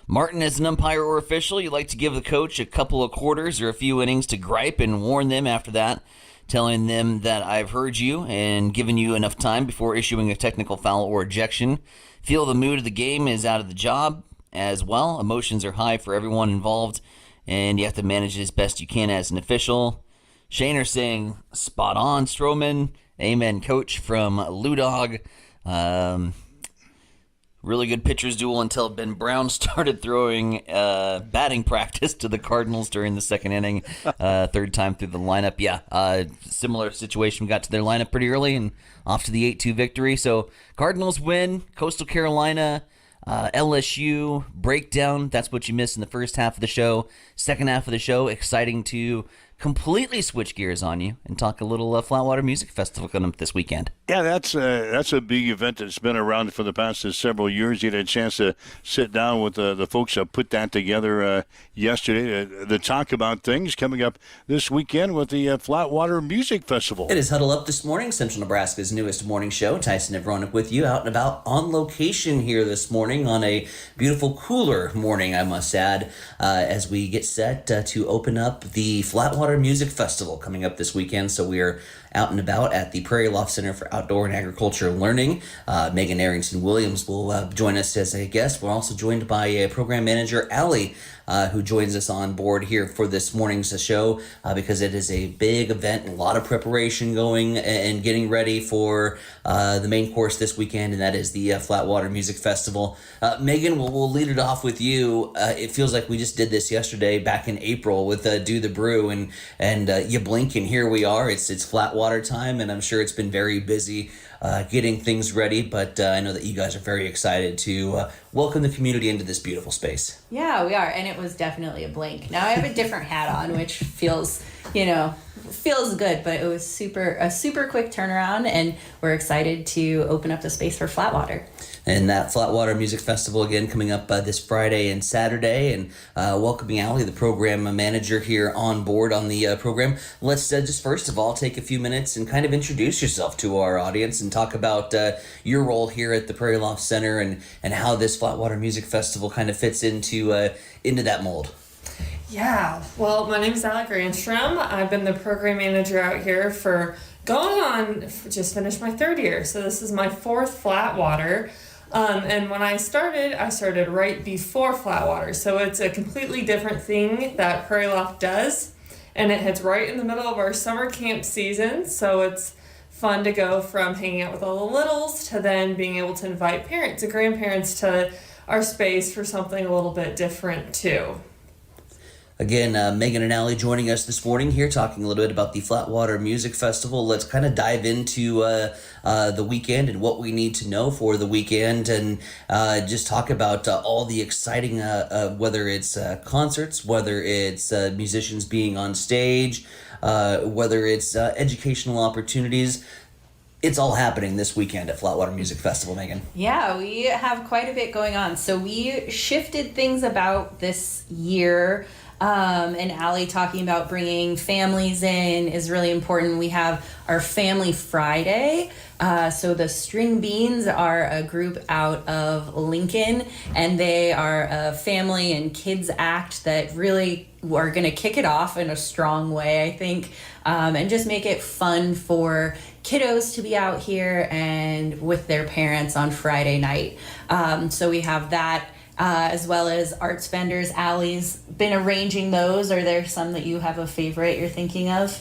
Martin, as an umpire or official, you like to give the coach a couple of quarters or a few innings to gripe and warn them after that, telling them that I've heard you and given you enough time before issuing a technical foul or ejection. Feel the mood of the game is out of the job as well. Emotions are high for everyone involved, and you have to manage it as best you can as an official. Shaner saying, spot on, Stroman. Amen, coach, from Lou Dog. Really good pitcher's duel until Ben Brown started throwing batting practice to the Cardinals during the second inning, third time through the lineup. Yeah, similar situation. Got to their lineup pretty early and off to the 8-2 victory. So Cardinals win, Coastal Carolina, LSU breakdown. That's what you missed in the first half of the show. Second half of the show, exciting to completely switch gears on you and talk a little Flatwater Music Festival coming up this weekend. Yeah, that's a big event that's been around for the past several years. You had a chance to sit down with the folks that put that together yesterday to talk about things coming up this weekend with the Flatwater Music Festival. It is Huddle Up this morning, Central Nebraska's newest morning show. Tyson Evronik with you, out and about on location here this morning on a beautiful, cooler morning, I must add, as we get set to open up the Flatwater Flatwater Music Festival coming up this weekend. So we are out and about at the Prairie Loft Center for Outdoor and Agriculture Learning. Megan Arrington Williams will join us as a guest. We're also joined by Program Manager Allie, who joins us on board here for this morning's show because it is a big event, a lot of preparation going and getting ready for the main course this weekend, and that is the Flatwater Music Festival. Megan, we'll lead it off with you. It feels like we just did this yesterday back in April with Do the Brew, and you blink and here we are. It's Flatwater time, and I'm sure it's been very busy getting things ready, but I know that you guys are very excited to welcome the community into this beautiful space. Yeah, we are, and it was definitely a blink. Now I have a different hat on, which feels good, but it was a super quick turnaround, and we're excited to open up the space for Flatwater. And that Flatwater Music Festival, again, coming up this Friday and Saturday, and welcoming Allie, the program manager, here on board on the program. Let's just first of all take a few minutes and kind of introduce yourself to our audience and talk about your role here at the Prairie Loft Center and how this Flatwater Music Festival kind of fits into that mold. Yeah, well, my name is Alec Granstrom. I've been the program manager out here for just finished my third year. So this is my fourth Flatwater. And when I started right before Flatwater. So it's a completely different thing that Prairie Loft does. And it hits right in the middle of our summer camp season. So it's fun to go from hanging out with all the littles to then being able to invite parents and grandparents to our space for something a little bit different too. Again, Megan and Allie joining us this morning here, talking a little bit about the Flatwater Music Festival. Let's kind of dive into the weekend and what we need to know for the weekend, and just talk about all the exciting, whether it's concerts, whether it's musicians being on stage, whether it's educational opportunities. It's all happening this weekend at Flatwater Music Festival, Megan. Yeah, we have quite a bit going on. So we shifted things about this year. And Allie talking about bringing families in is really important. We have our Family Friday. So the String Beans are a group out of Lincoln, and they are a family and kids act that really are going to kick it off in a strong way, I think, and just make it fun for kiddos to be out here and with their parents on Friday night. So we have that. As well as arts vendors. Allie's been arranging those. Are there some that you have a favorite you're thinking of?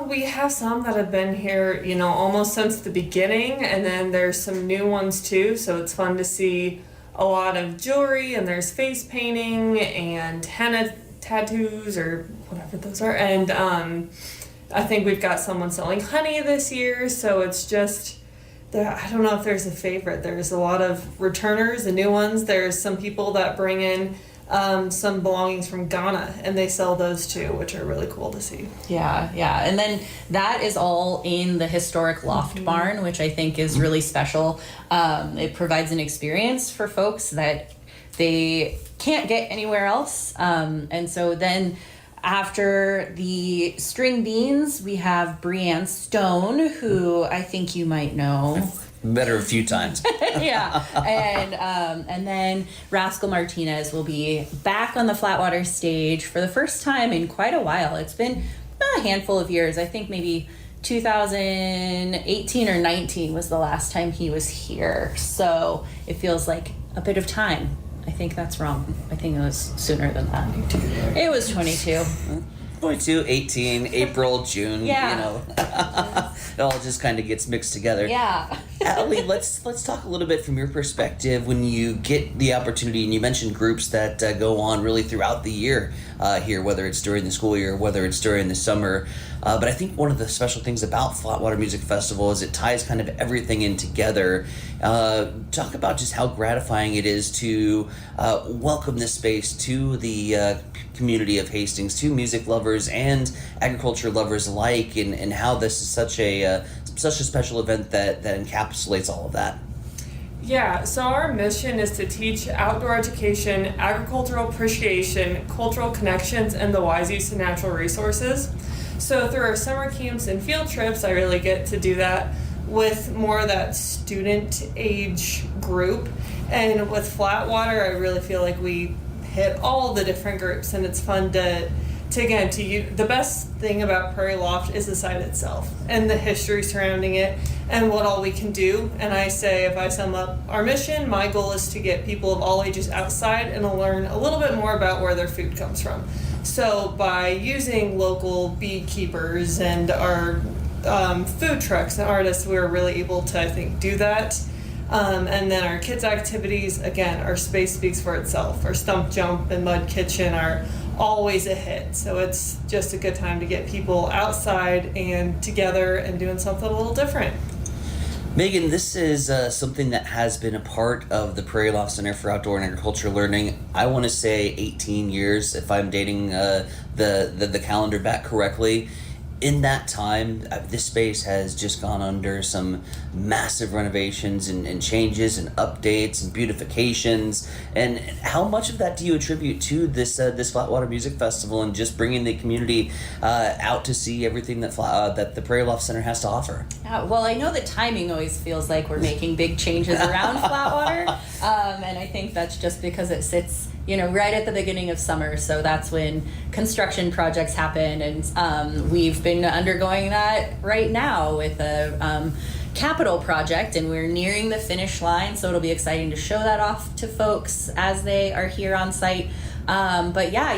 We have some that have been here, almost since the beginning, and then there's some new ones too, so it's fun to see a lot of jewelry, and there's face painting and henna tattoos or whatever those are, and I think we've got someone selling honey this year, so it's just... I don't know if there's a favorite. There's a lot of returners and new ones. There's some people that bring in some belongings from Ghana, and they sell those too, which are really cool to see. Yeah. And then that is all in the historic loft barn, which I think is really special. It provides an experience for folks that they can't get anywhere else. And so then... After the String Beans, we have Brianne Stone, who I think you might know. Met her a few times. Yeah, and then Rascal Martinez will be back on the Flatwater stage for the first time in quite a while. It's been a handful of years. I think maybe 2018 or 19 was the last time he was here. So it feels like a bit of time. I think that's wrong. I think it was sooner than that. It was 22. 22, 18, April, June, Yeah. It all just kind of gets mixed together. Yeah. Allie, let's talk a little bit from your perspective when you get the opportunity, and you mentioned groups that go on really throughout the year here, whether it's during the school year, whether it's during the summer. But I think one of the special things about Flatwater Music Festival is it ties kind of everything in together. Talk about just how gratifying it is to welcome this space to the community of Hastings, to music lovers and agriculture lovers alike, and how this is such a special event that encapsulates all of that. Yeah, so our mission is to teach outdoor education, agricultural appreciation, cultural connections, and the wise use of natural resources. So through our summer camps and field trips, I really get to do that with more of that student age group. And with Flatwater, I really feel like we hit all the different groups, and it's fun to the best thing about Prairie Loft is the site itself and the history surrounding it and what all we can do. And I say, if I sum up our mission, my goal is to get people of all ages outside and to learn a little bit more about where their food comes from. So by using local beekeepers and our food trucks and artists, we were really able to, I think, do that. And then our kids' activities, again, our space speaks for itself. Our stump jump and mud kitchen are always a hit. So it's just a good time to get people outside and together and doing something a little different. Megan, this is something that has been a part of the Prairie Loft Center for Outdoor and Agriculture Learning. I want to say 18 years, if I'm dating the calendar back correctly. In that time, this space has just gone under some massive renovations and changes and updates and beautifications. And how much of that do you attribute to this Flatwater Music Festival and just bringing the community out to see everything that that the Prairie Loft Center has to offer? Well, I know the timing always feels like we're making big changes around Flatwater, and I think that's just because it sits right at the beginning of summer, so that's when construction projects happen, and we've been undergoing that right now with a capital project, and we're nearing the finish line, so it'll be exciting to show that off to folks as they are here on site. But yeah,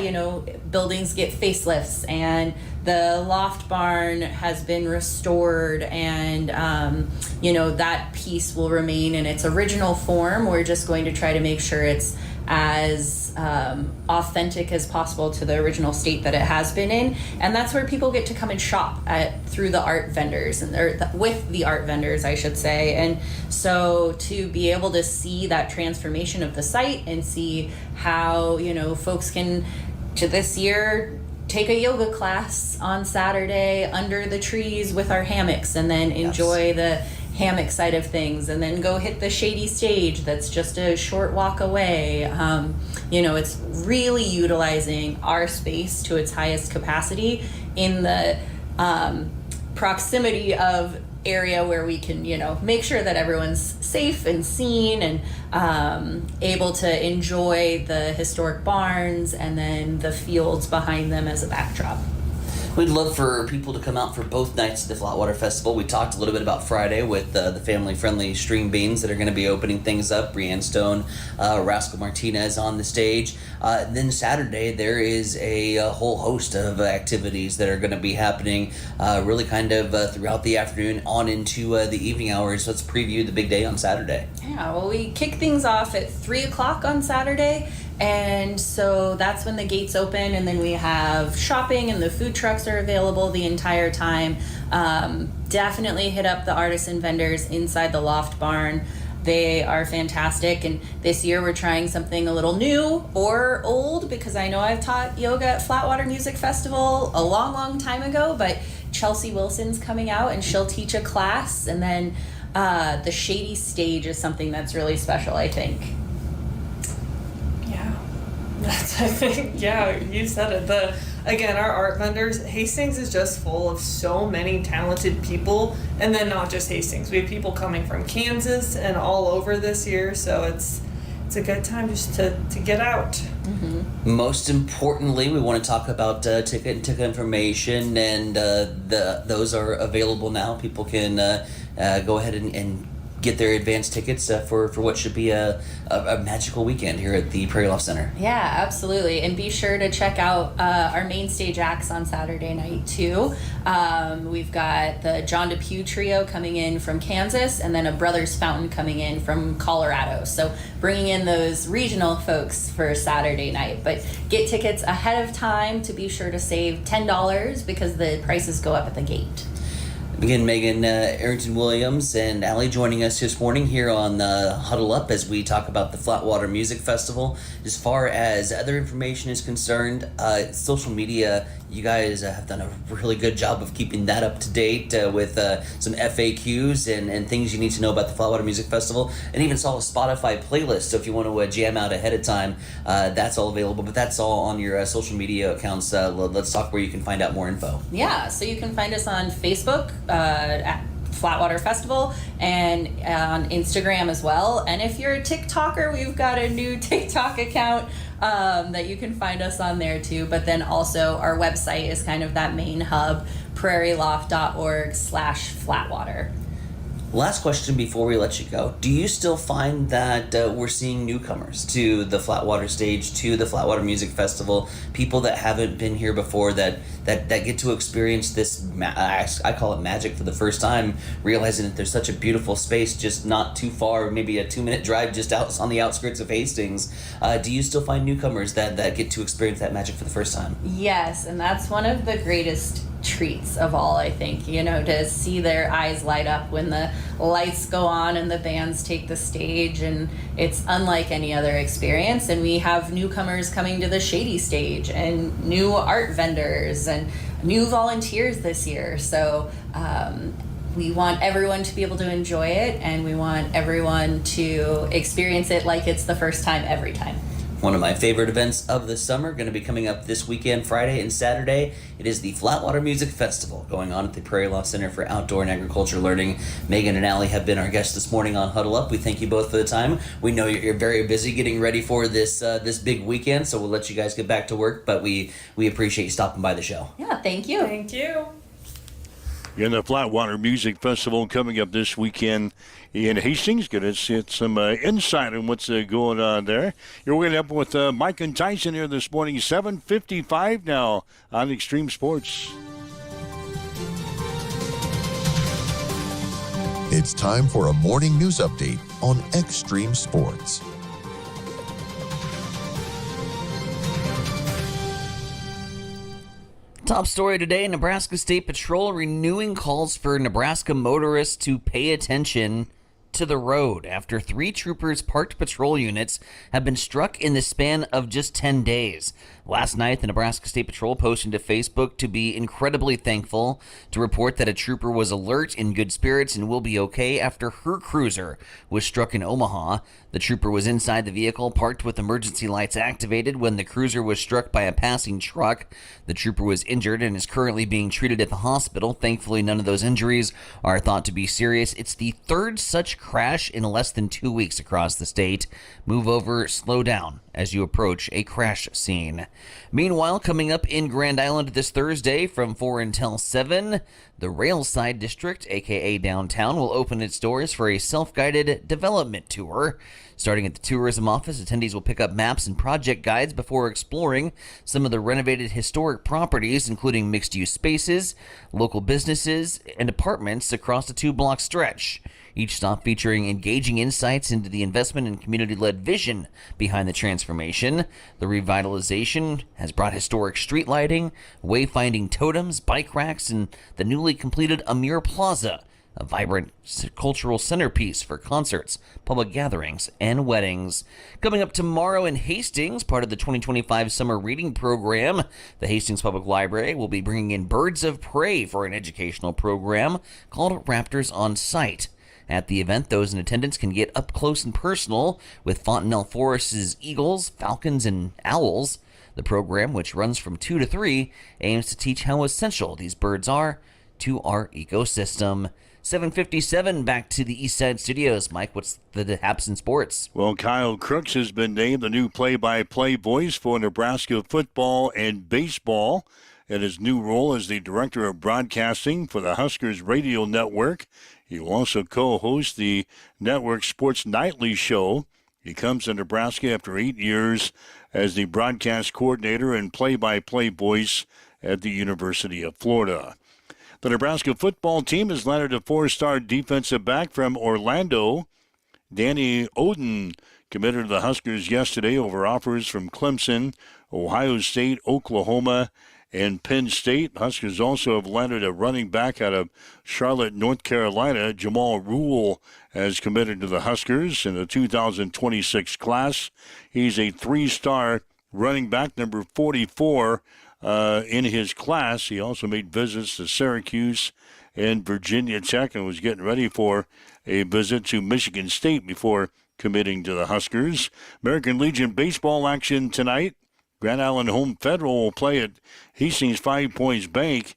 buildings get facelifts, and the loft barn has been restored, and that piece will remain in its original form. We're just going to try to make sure it's as authentic as possible to the original state that it has been in, and that's where people get to come and shop through the art vendors with the art vendors, I should say. And so to be able to see that transformation of the site and see how folks can this year take a yoga class on Saturday under the trees with our hammocks, and then enjoy the hammock side of things, and then go hit the shady stage that's just a short walk away. It's really utilizing our space to its highest capacity in the proximity of area where we can make sure that everyone's safe and seen and able to enjoy the historic barns and then the fields behind them as a backdrop. We'd love for people to come out for both nights of the Flatwater Festival. We talked a little bit about Friday with the family-friendly Stream Beans that are going to be opening things up. Brianne Stone, Rascal Martinez on the stage. Then Saturday, there is a whole host of activities that are going to be happening really kind of throughout the afternoon on into the evening hours. Let's preview the big day on Saturday. Yeah, well, we kick things off at 3 o'clock on Saturday. And so that's when the gates open, and then we have shopping, and the food trucks are available the entire time. Definitely hit up the artisan vendors inside the loft barn. They are fantastic, and this year we're trying something a little new or old, because I know I've taught yoga at Flatwater Music Festival a long time ago, but Chelsea Wilson's coming out and she'll teach a class, and then the shady stage is something that's really special, I think. I think, you said it. Again, our art vendors, Hastings is just full of so many talented people, and then not just Hastings. We have people coming from Kansas and all over this year, so it's a good time just to get out. Mm-hmm. Most importantly, we want to talk about ticket information, and those are available now. People can go ahead and get their advance tickets for what should be a magical weekend here at the Prairie Loft Center. Yeah, absolutely. And be sure to check out our main stage acts on Saturday night, too. We've got the John DePew Trio coming in from Kansas, and then a Brothers Fountain coming in from Colorado. So bringing in those regional folks for Saturday night. But get tickets ahead of time to be sure to save $10 because the prices go up at the gate. Again, Megan Arrington Williams and Allie joining us this morning here on Huddle Up as we talk about the Flatwater Music Festival. As far as other information is concerned, social media, you guys have done a really good job of keeping that up to date with some FAQs and things you need to know about the Flatwater Music Festival, and even saw a Spotify playlist. So if you want to jam out ahead of time, that's all available, but that's all on your social media accounts. Let's talk where you can find out more info. Yeah, so you can find us on Facebook at Flatwater Festival, and on Instagram as well. And if you're a TikToker, we've got a new TikTok account that you can find us on there too. But then also our website is kind of that main hub, prairieloft.org/Flatwater. Last question before we let you go. Do you still find that we're seeing newcomers to the Flatwater stage, to the Flatwater Music Festival, people that haven't been here before that get to experience this, I call it magic, for the first time, realizing that there's such a beautiful space just not too far, maybe a 2-minute drive just out on the outskirts of Hastings? Do you still find newcomers that get to experience that magic for the first time? Yes, and that's one of the greatest treats of all, I think, to see their eyes light up when the lights go on and the bands take the stage, and it's unlike any other experience. And we have newcomers coming to the Shady stage, and new art vendors and new volunteers this year. So we want everyone to be able to enjoy it, and we want everyone to experience it like it's the first time every time. One of my favorite events of the summer, going to be coming up this weekend, Friday and Saturday. It is the Flatwater Music Festival going on at the Prairie Loft Center for Outdoor and Agriculture Learning. Megan and Allie have been our guests this morning on Huddle Up. We thank you both for the time. We know you're very busy getting ready for this big weekend, so we'll let you guys get back to work, but we appreciate you stopping by the show. Yeah, thank you. Thank you. In the Flatwater Music Festival coming up this weekend in Hastings. Going to get some insight on what's going on there. You're waking up with Mike and Tyson here this morning, 7:55 now on Extreme Sports. It's time for a morning news update on Extreme Sports. Top story today, Nebraska State Patrol renewing calls for Nebraska motorists to pay attention to the road after 3 troopers' parked patrol units have been struck in the span of just 10 days. Last night, the Nebraska State Patrol posted to Facebook to be incredibly thankful to report that a trooper was alert, in good spirits, and will be okay after her cruiser was struck in Omaha. The trooper was inside the vehicle, parked with emergency lights activated, when the cruiser was struck by a passing truck. The trooper was injured and is currently being treated at the hospital. Thankfully, none of those injuries are thought to be serious. It's the third such crash in less than 2 weeks across the state. Move over, slow down as you approach a crash scene. Meanwhile, coming up in Grand Island this Thursday from 4 until 7, the Railside District, aka downtown, will open its doors for a self-guided development tour. Starting at the tourism office, attendees will pick up maps and project guides before exploring some of the renovated historic properties, including mixed-use spaces, local businesses, and apartments across a 2-block stretch. Each stop featuring engaging insights into the investment and community-led vision behind the transformation. The revitalization has brought historic street lighting, wayfinding totems, bike racks, and the newly completed Amir Plaza, a vibrant cultural centerpiece for concerts, public gatherings, and weddings. Coming up tomorrow in Hastings, part of the 2025 summer reading program, the Hastings Public Library will be bringing in Birds of Prey for an educational program called Raptors on Site. At the event, those in attendance can get up close and personal with Fontenelle Forest's eagles, falcons, and owls. The program, which runs from 2 to 3, aims to teach how essential these birds are to our ecosystem. 7:57, back to the Eastside Studios. Mike, what's the haps in sports? Well, Kyle Crooks has been named the new play-by-play voice for Nebraska football and baseball in his new role as the Director of Broadcasting for the Huskers Radio Network. He will also co-host the network Sports Nightly show. He comes to Nebraska after 8 years as the broadcast coordinator and play-by-play voice at the University of Florida. The Nebraska football team has landed a 4-star defensive back from Orlando. Danny Oden committed to the Huskers yesterday over offers from Clemson, Ohio State, Oklahoma, and Penn State. Huskers also have landed a running back out of Charlotte, North Carolina. Jamal Rule has committed to the Huskers in the 2026 class. He's a 3-star running back, number 44 in his class. He also made visits to Syracuse and Virginia Tech and was getting ready for a visit to Michigan State before committing to the Huskers. American Legion baseball action tonight. Grand Island Home Federal will play at Hastings 5 Points Bank.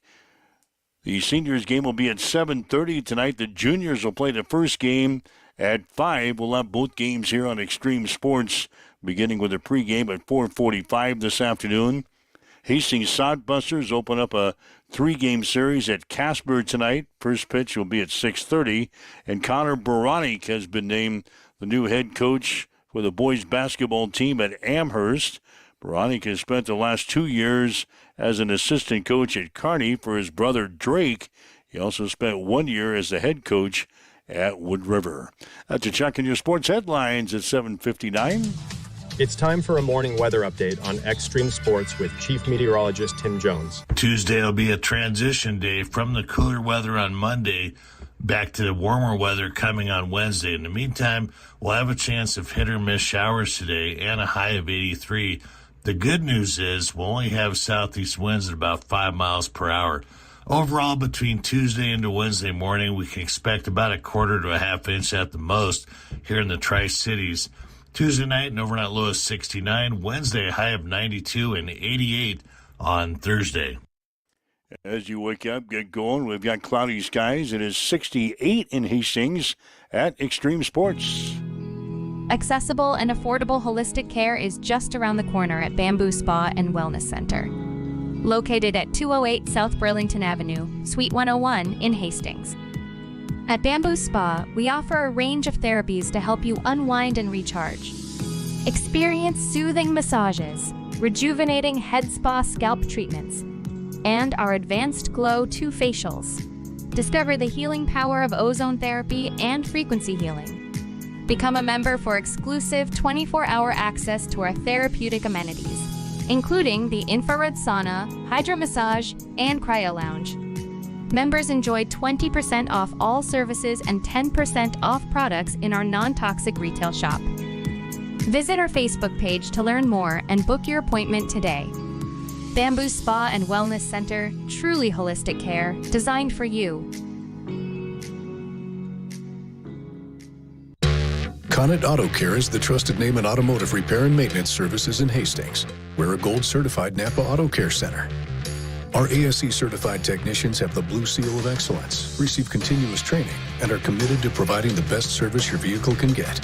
The seniors game will be at 7:30 tonight. The juniors will play the first game at 5. We'll have both games here on Extreme Sports, beginning with a pregame at 4:45 this afternoon. Hastings Sodbusters open up a 3-game series at Casper tonight. First pitch will be at 6:30. And Connor Baranik has been named the new head coach for the boys basketball team at Amherst. Baranik has spent the last 2 years as an assistant coach at Kearney for his brother Drake. He also spent 1 year as the head coach at Wood River. That's a check in your sports headlines at 7:59. It's time for a morning weather update on Extreme Sports with Chief Meteorologist Tim Jones. Tuesday will be a transition day from the cooler weather on Monday back to the warmer weather coming on Wednesday. In the meantime, we'll have a chance of hit or miss showers today and a high of 83. The good news is we'll only have southeast winds at about 5 miles per hour. Overall, between Tuesday into Wednesday morning, we can expect about a quarter to a half inch at the most here in the Tri-Cities. Tuesday night, an overnight low of 69. Wednesday, a high of 92 and 88 on Thursday. As you wake up, get going. We've got cloudy skies. It is 68 in Hastings at Extreme Sports. Accessible and affordable holistic care is just around the corner at Bamboo Spa and Wellness Center. Located at 208 South Burlington Avenue, Suite 101 in Hastings. At Bamboo Spa, we offer a range of therapies to help you unwind and recharge. Experience soothing massages, rejuvenating head spa scalp treatments, and our Advanced Glow 2 facials. Discover the healing power of ozone therapy and frequency healing. Become a member for exclusive 24-hour access to our therapeutic amenities, including the infrared sauna, hydro massage, and cryo lounge. Members enjoy 20% off all services and 10% off products in our non-toxic retail shop. Visit our Facebook page to learn more and book your appointment today. Bamboo Spa and Wellness Center, truly holistic care, designed for you. Connet Auto Care is the trusted name in automotive repair and maintenance services in Hastings. We're a gold-certified Napa Auto Care Center. Our ASE-certified technicians have the Blue Seal of Excellence, receive continuous training, and are committed to providing the best service your vehicle can get.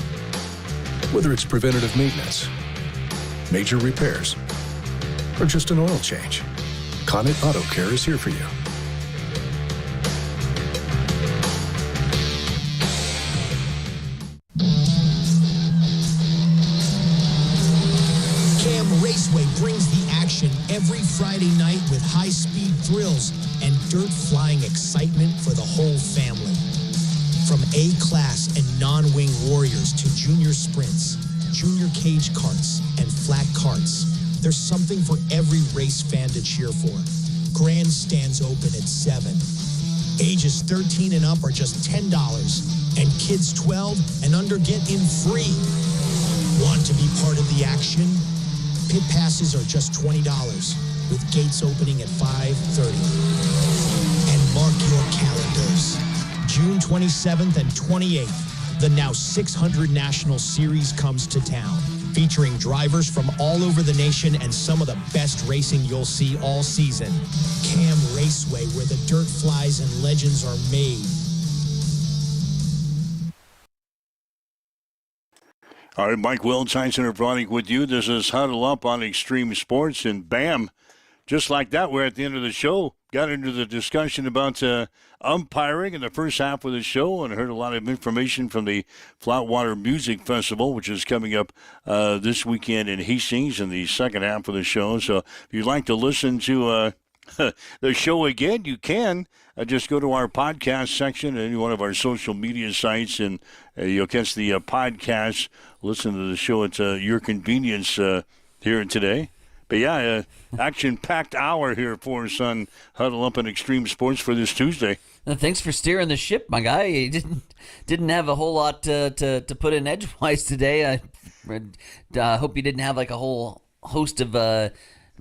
Whether it's preventative maintenance, major repairs, or just an oil change, Connet Auto Care is here for you. Raceway brings the action every Friday night with high-speed thrills and dirt-flying excitement for the whole family. From A-class and non-wing warriors to junior sprints, junior cage karts, and flat karts, there's something for every race fan to cheer for. Grandstands open at 7. Ages 13 and up are just $10, and kids 12 and under get in free. Want to be part of the action? Pit passes are just $20, with gates opening at 5:30. And mark your calendars. June 27th and 28th, the now 600 National Series comes to town, featuring drivers from all over the nation and some of the best racing you'll see all season. Cam Raceway, where the dirt flies and legends are made. All right, Mike Wilds, High Center Product with you. This is Huddle Up on Extreme Sports, and bam, just like that, we're at the end of the show. Got into the discussion about umpiring in the first half of the show and heard a lot of information from the Flatwater Music Festival, which is coming up this weekend in Hastings in the second half of the show. So if you'd like to listen to the show again, you can. Just go to our podcast section at any one of our social media sites, and you'll catch the podcast. Listen to the show at your convenience here today. But yeah, action-packed hour here for us on Huddle Up in Extreme Sports for this Tuesday. Thanks for steering the ship, my guy. You didn't have a whole lot to put in edgewise today. I hope you didn't have like a whole host of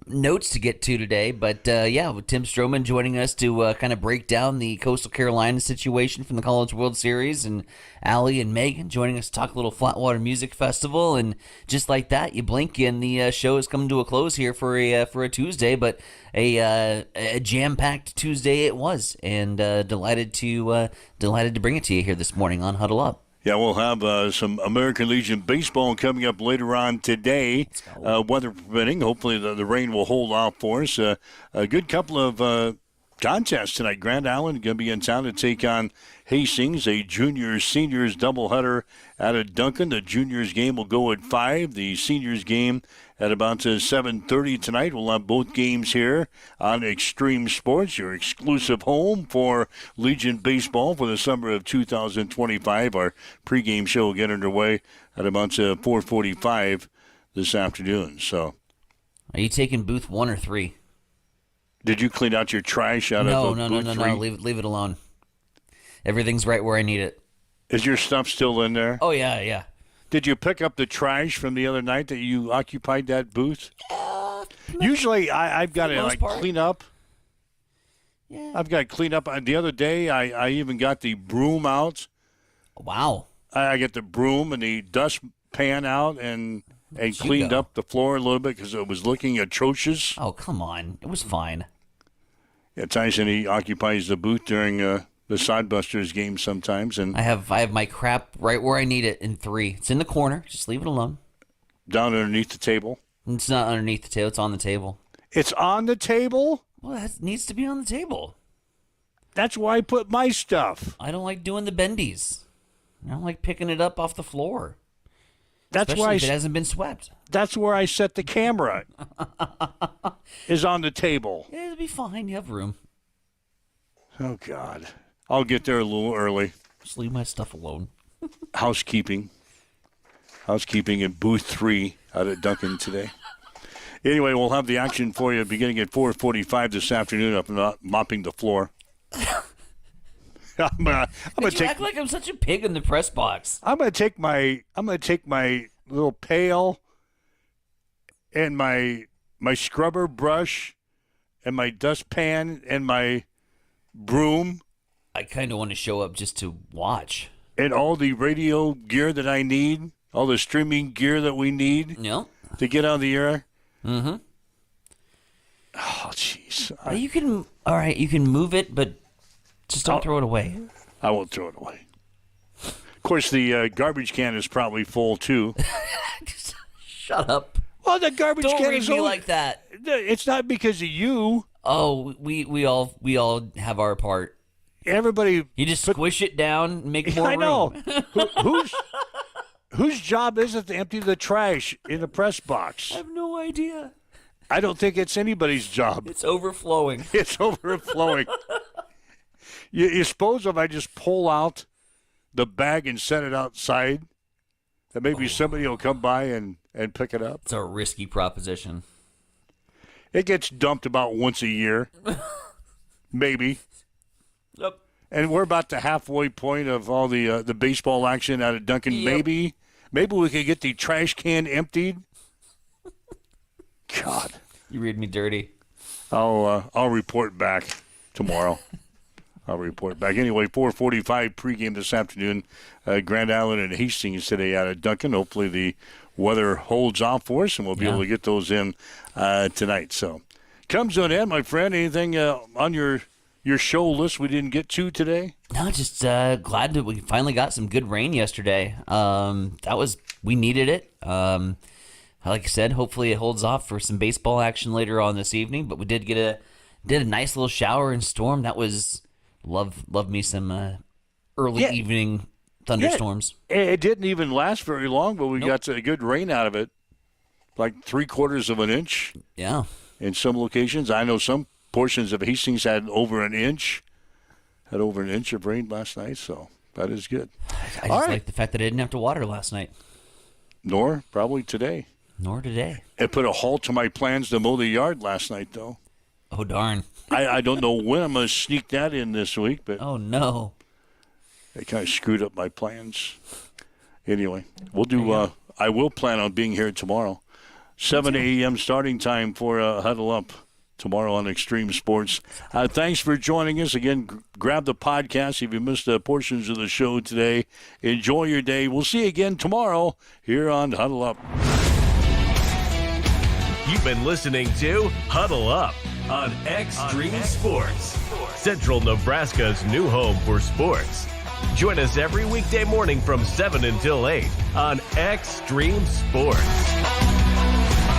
notes to get to today, but with Tim Stroman joining us to kind of break down the Coastal Carolina situation from the College World Series, and Allie and Megan joining us to talk a little Flatwater Music Festival, and just like that, you blink and the show is coming to a close here for a Tuesday, but a jam-packed Tuesday it was, and delighted to bring it to you here this morning on Huddle Up. Yeah, we'll have some American Legion baseball coming up later on today, weather permitting. Hopefully the rain will hold off for us. A good couple of contests tonight. Grand Island going to be in town to take on Hastings, a juniors-seniors doubleheader out of Duncan. The juniors game will go at 5. The seniors game at about 7:30 tonight. We'll have both games here on Extreme Sports, your exclusive home for Legion baseball for the summer of 2025. Our pregame show will get underway at about 4:45 this afternoon. So, are you taking booth 1 or 3? Did you clean out your trash out of booth 3? No. Leave it alone. Everything's right where I need it. Is your stuff still in there? Oh, yeah. Did you pick up the trash from the other night that you occupied that booth? Usually I've got to clean up. Yeah. I've got to clean up. The other day I even got the broom out. Wow. I get the broom and the dustpan out and cleaned up the floor a little bit because it was looking atrocious. Oh, come on. It was fine. Yeah, Tyson, he occupies the booth during the Sodbusters game sometimes. And I have my crap right where I need it in 3. It's in the corner. Just leave it alone. Down underneath the table? It's not underneath the table. It's on the table. It's on the table? Well, that needs to be on the table. That's where I put my stuff. I don't like doing the bendies. I don't like picking it up off the floor. That's especially why if it hasn't been swept. That's where I set the camera. Is on the table. Yeah, it'll be fine. You have room. Oh, God. I'll get there a little early. Just leave my stuff alone. Housekeeping in booth 3 out at Duncan today. Anyway, we'll have the action for you beginning at 4:45 this afternoon. I'm mopping the floor. I'm gonna act like I'm such a pig in the press box. I'm gonna take my little pail and my scrubber brush and my dustpan and my broom. I kind of want to show up just to watch. And all the radio gear that I need, all the streaming gear that we need to get on the air. Mm-hmm. Oh, jeez. You can move it, but just don't throw it away. I won't throw it away. Of course, the garbage can is probably full, too. Shut up. Well, the garbage don't can read is me like that. It's not because of you. Oh, we all have our part. Everybody, you just squish it down and make more room. I know. Whose job is it to empty the trash in the press box? I have no idea. I don't think it's anybody's job. It's overflowing. It's overflowing. You suppose if I just pull out the bag and set it outside, that maybe somebody will come by and pick it up? It's a risky proposition. It gets dumped about once a year. Maybe. Yep. And we're about the halfway point of all the baseball action out of Duncan. Yep. Maybe we could get the trash can emptied. God, you read me dirty. I'll report back tomorrow. I'll report back. Anyway, 4:45 pregame this afternoon. Grand Island and Hastings today out of Duncan. Hopefully the weather holds off for us, and we'll be able to get those in tonight. So, comes to an end, my friend. Anything on your show list we didn't get to today? No, just glad that we finally got some good rain yesterday. We needed it. Like I said, hopefully it holds off for some baseball action later on this evening. But we did get a nice little shower and storm. That was love me some early evening thunderstorms. Yeah, it didn't even last very long, but we got a good rain out of it, like 3/4 of an inch. Yeah, in some locations. I know some portions of Hastings had over an inch of rain last night, so that is good. I just like the fact that I didn't have to water last night. Nor probably today. Nor today. It put a halt to my plans to mow the yard last night, though. Oh, darn. I don't know when I'm going to sneak that in this week, but oh, no. It kind of screwed up my plans. Anyway, we'll do. I will plan on being here tomorrow. 7 a.m. starting time for Huddle Up tomorrow on Extreme Sports. Thanks for joining us. Again, grab the podcast if you missed portions of the show today. Enjoy your day. We'll see you again tomorrow here on Huddle Up. You've been listening to Huddle Up on Extreme Sports, Central Nebraska's new home for sports. Join us every weekday morning from 7 until 8 on Extreme Sports.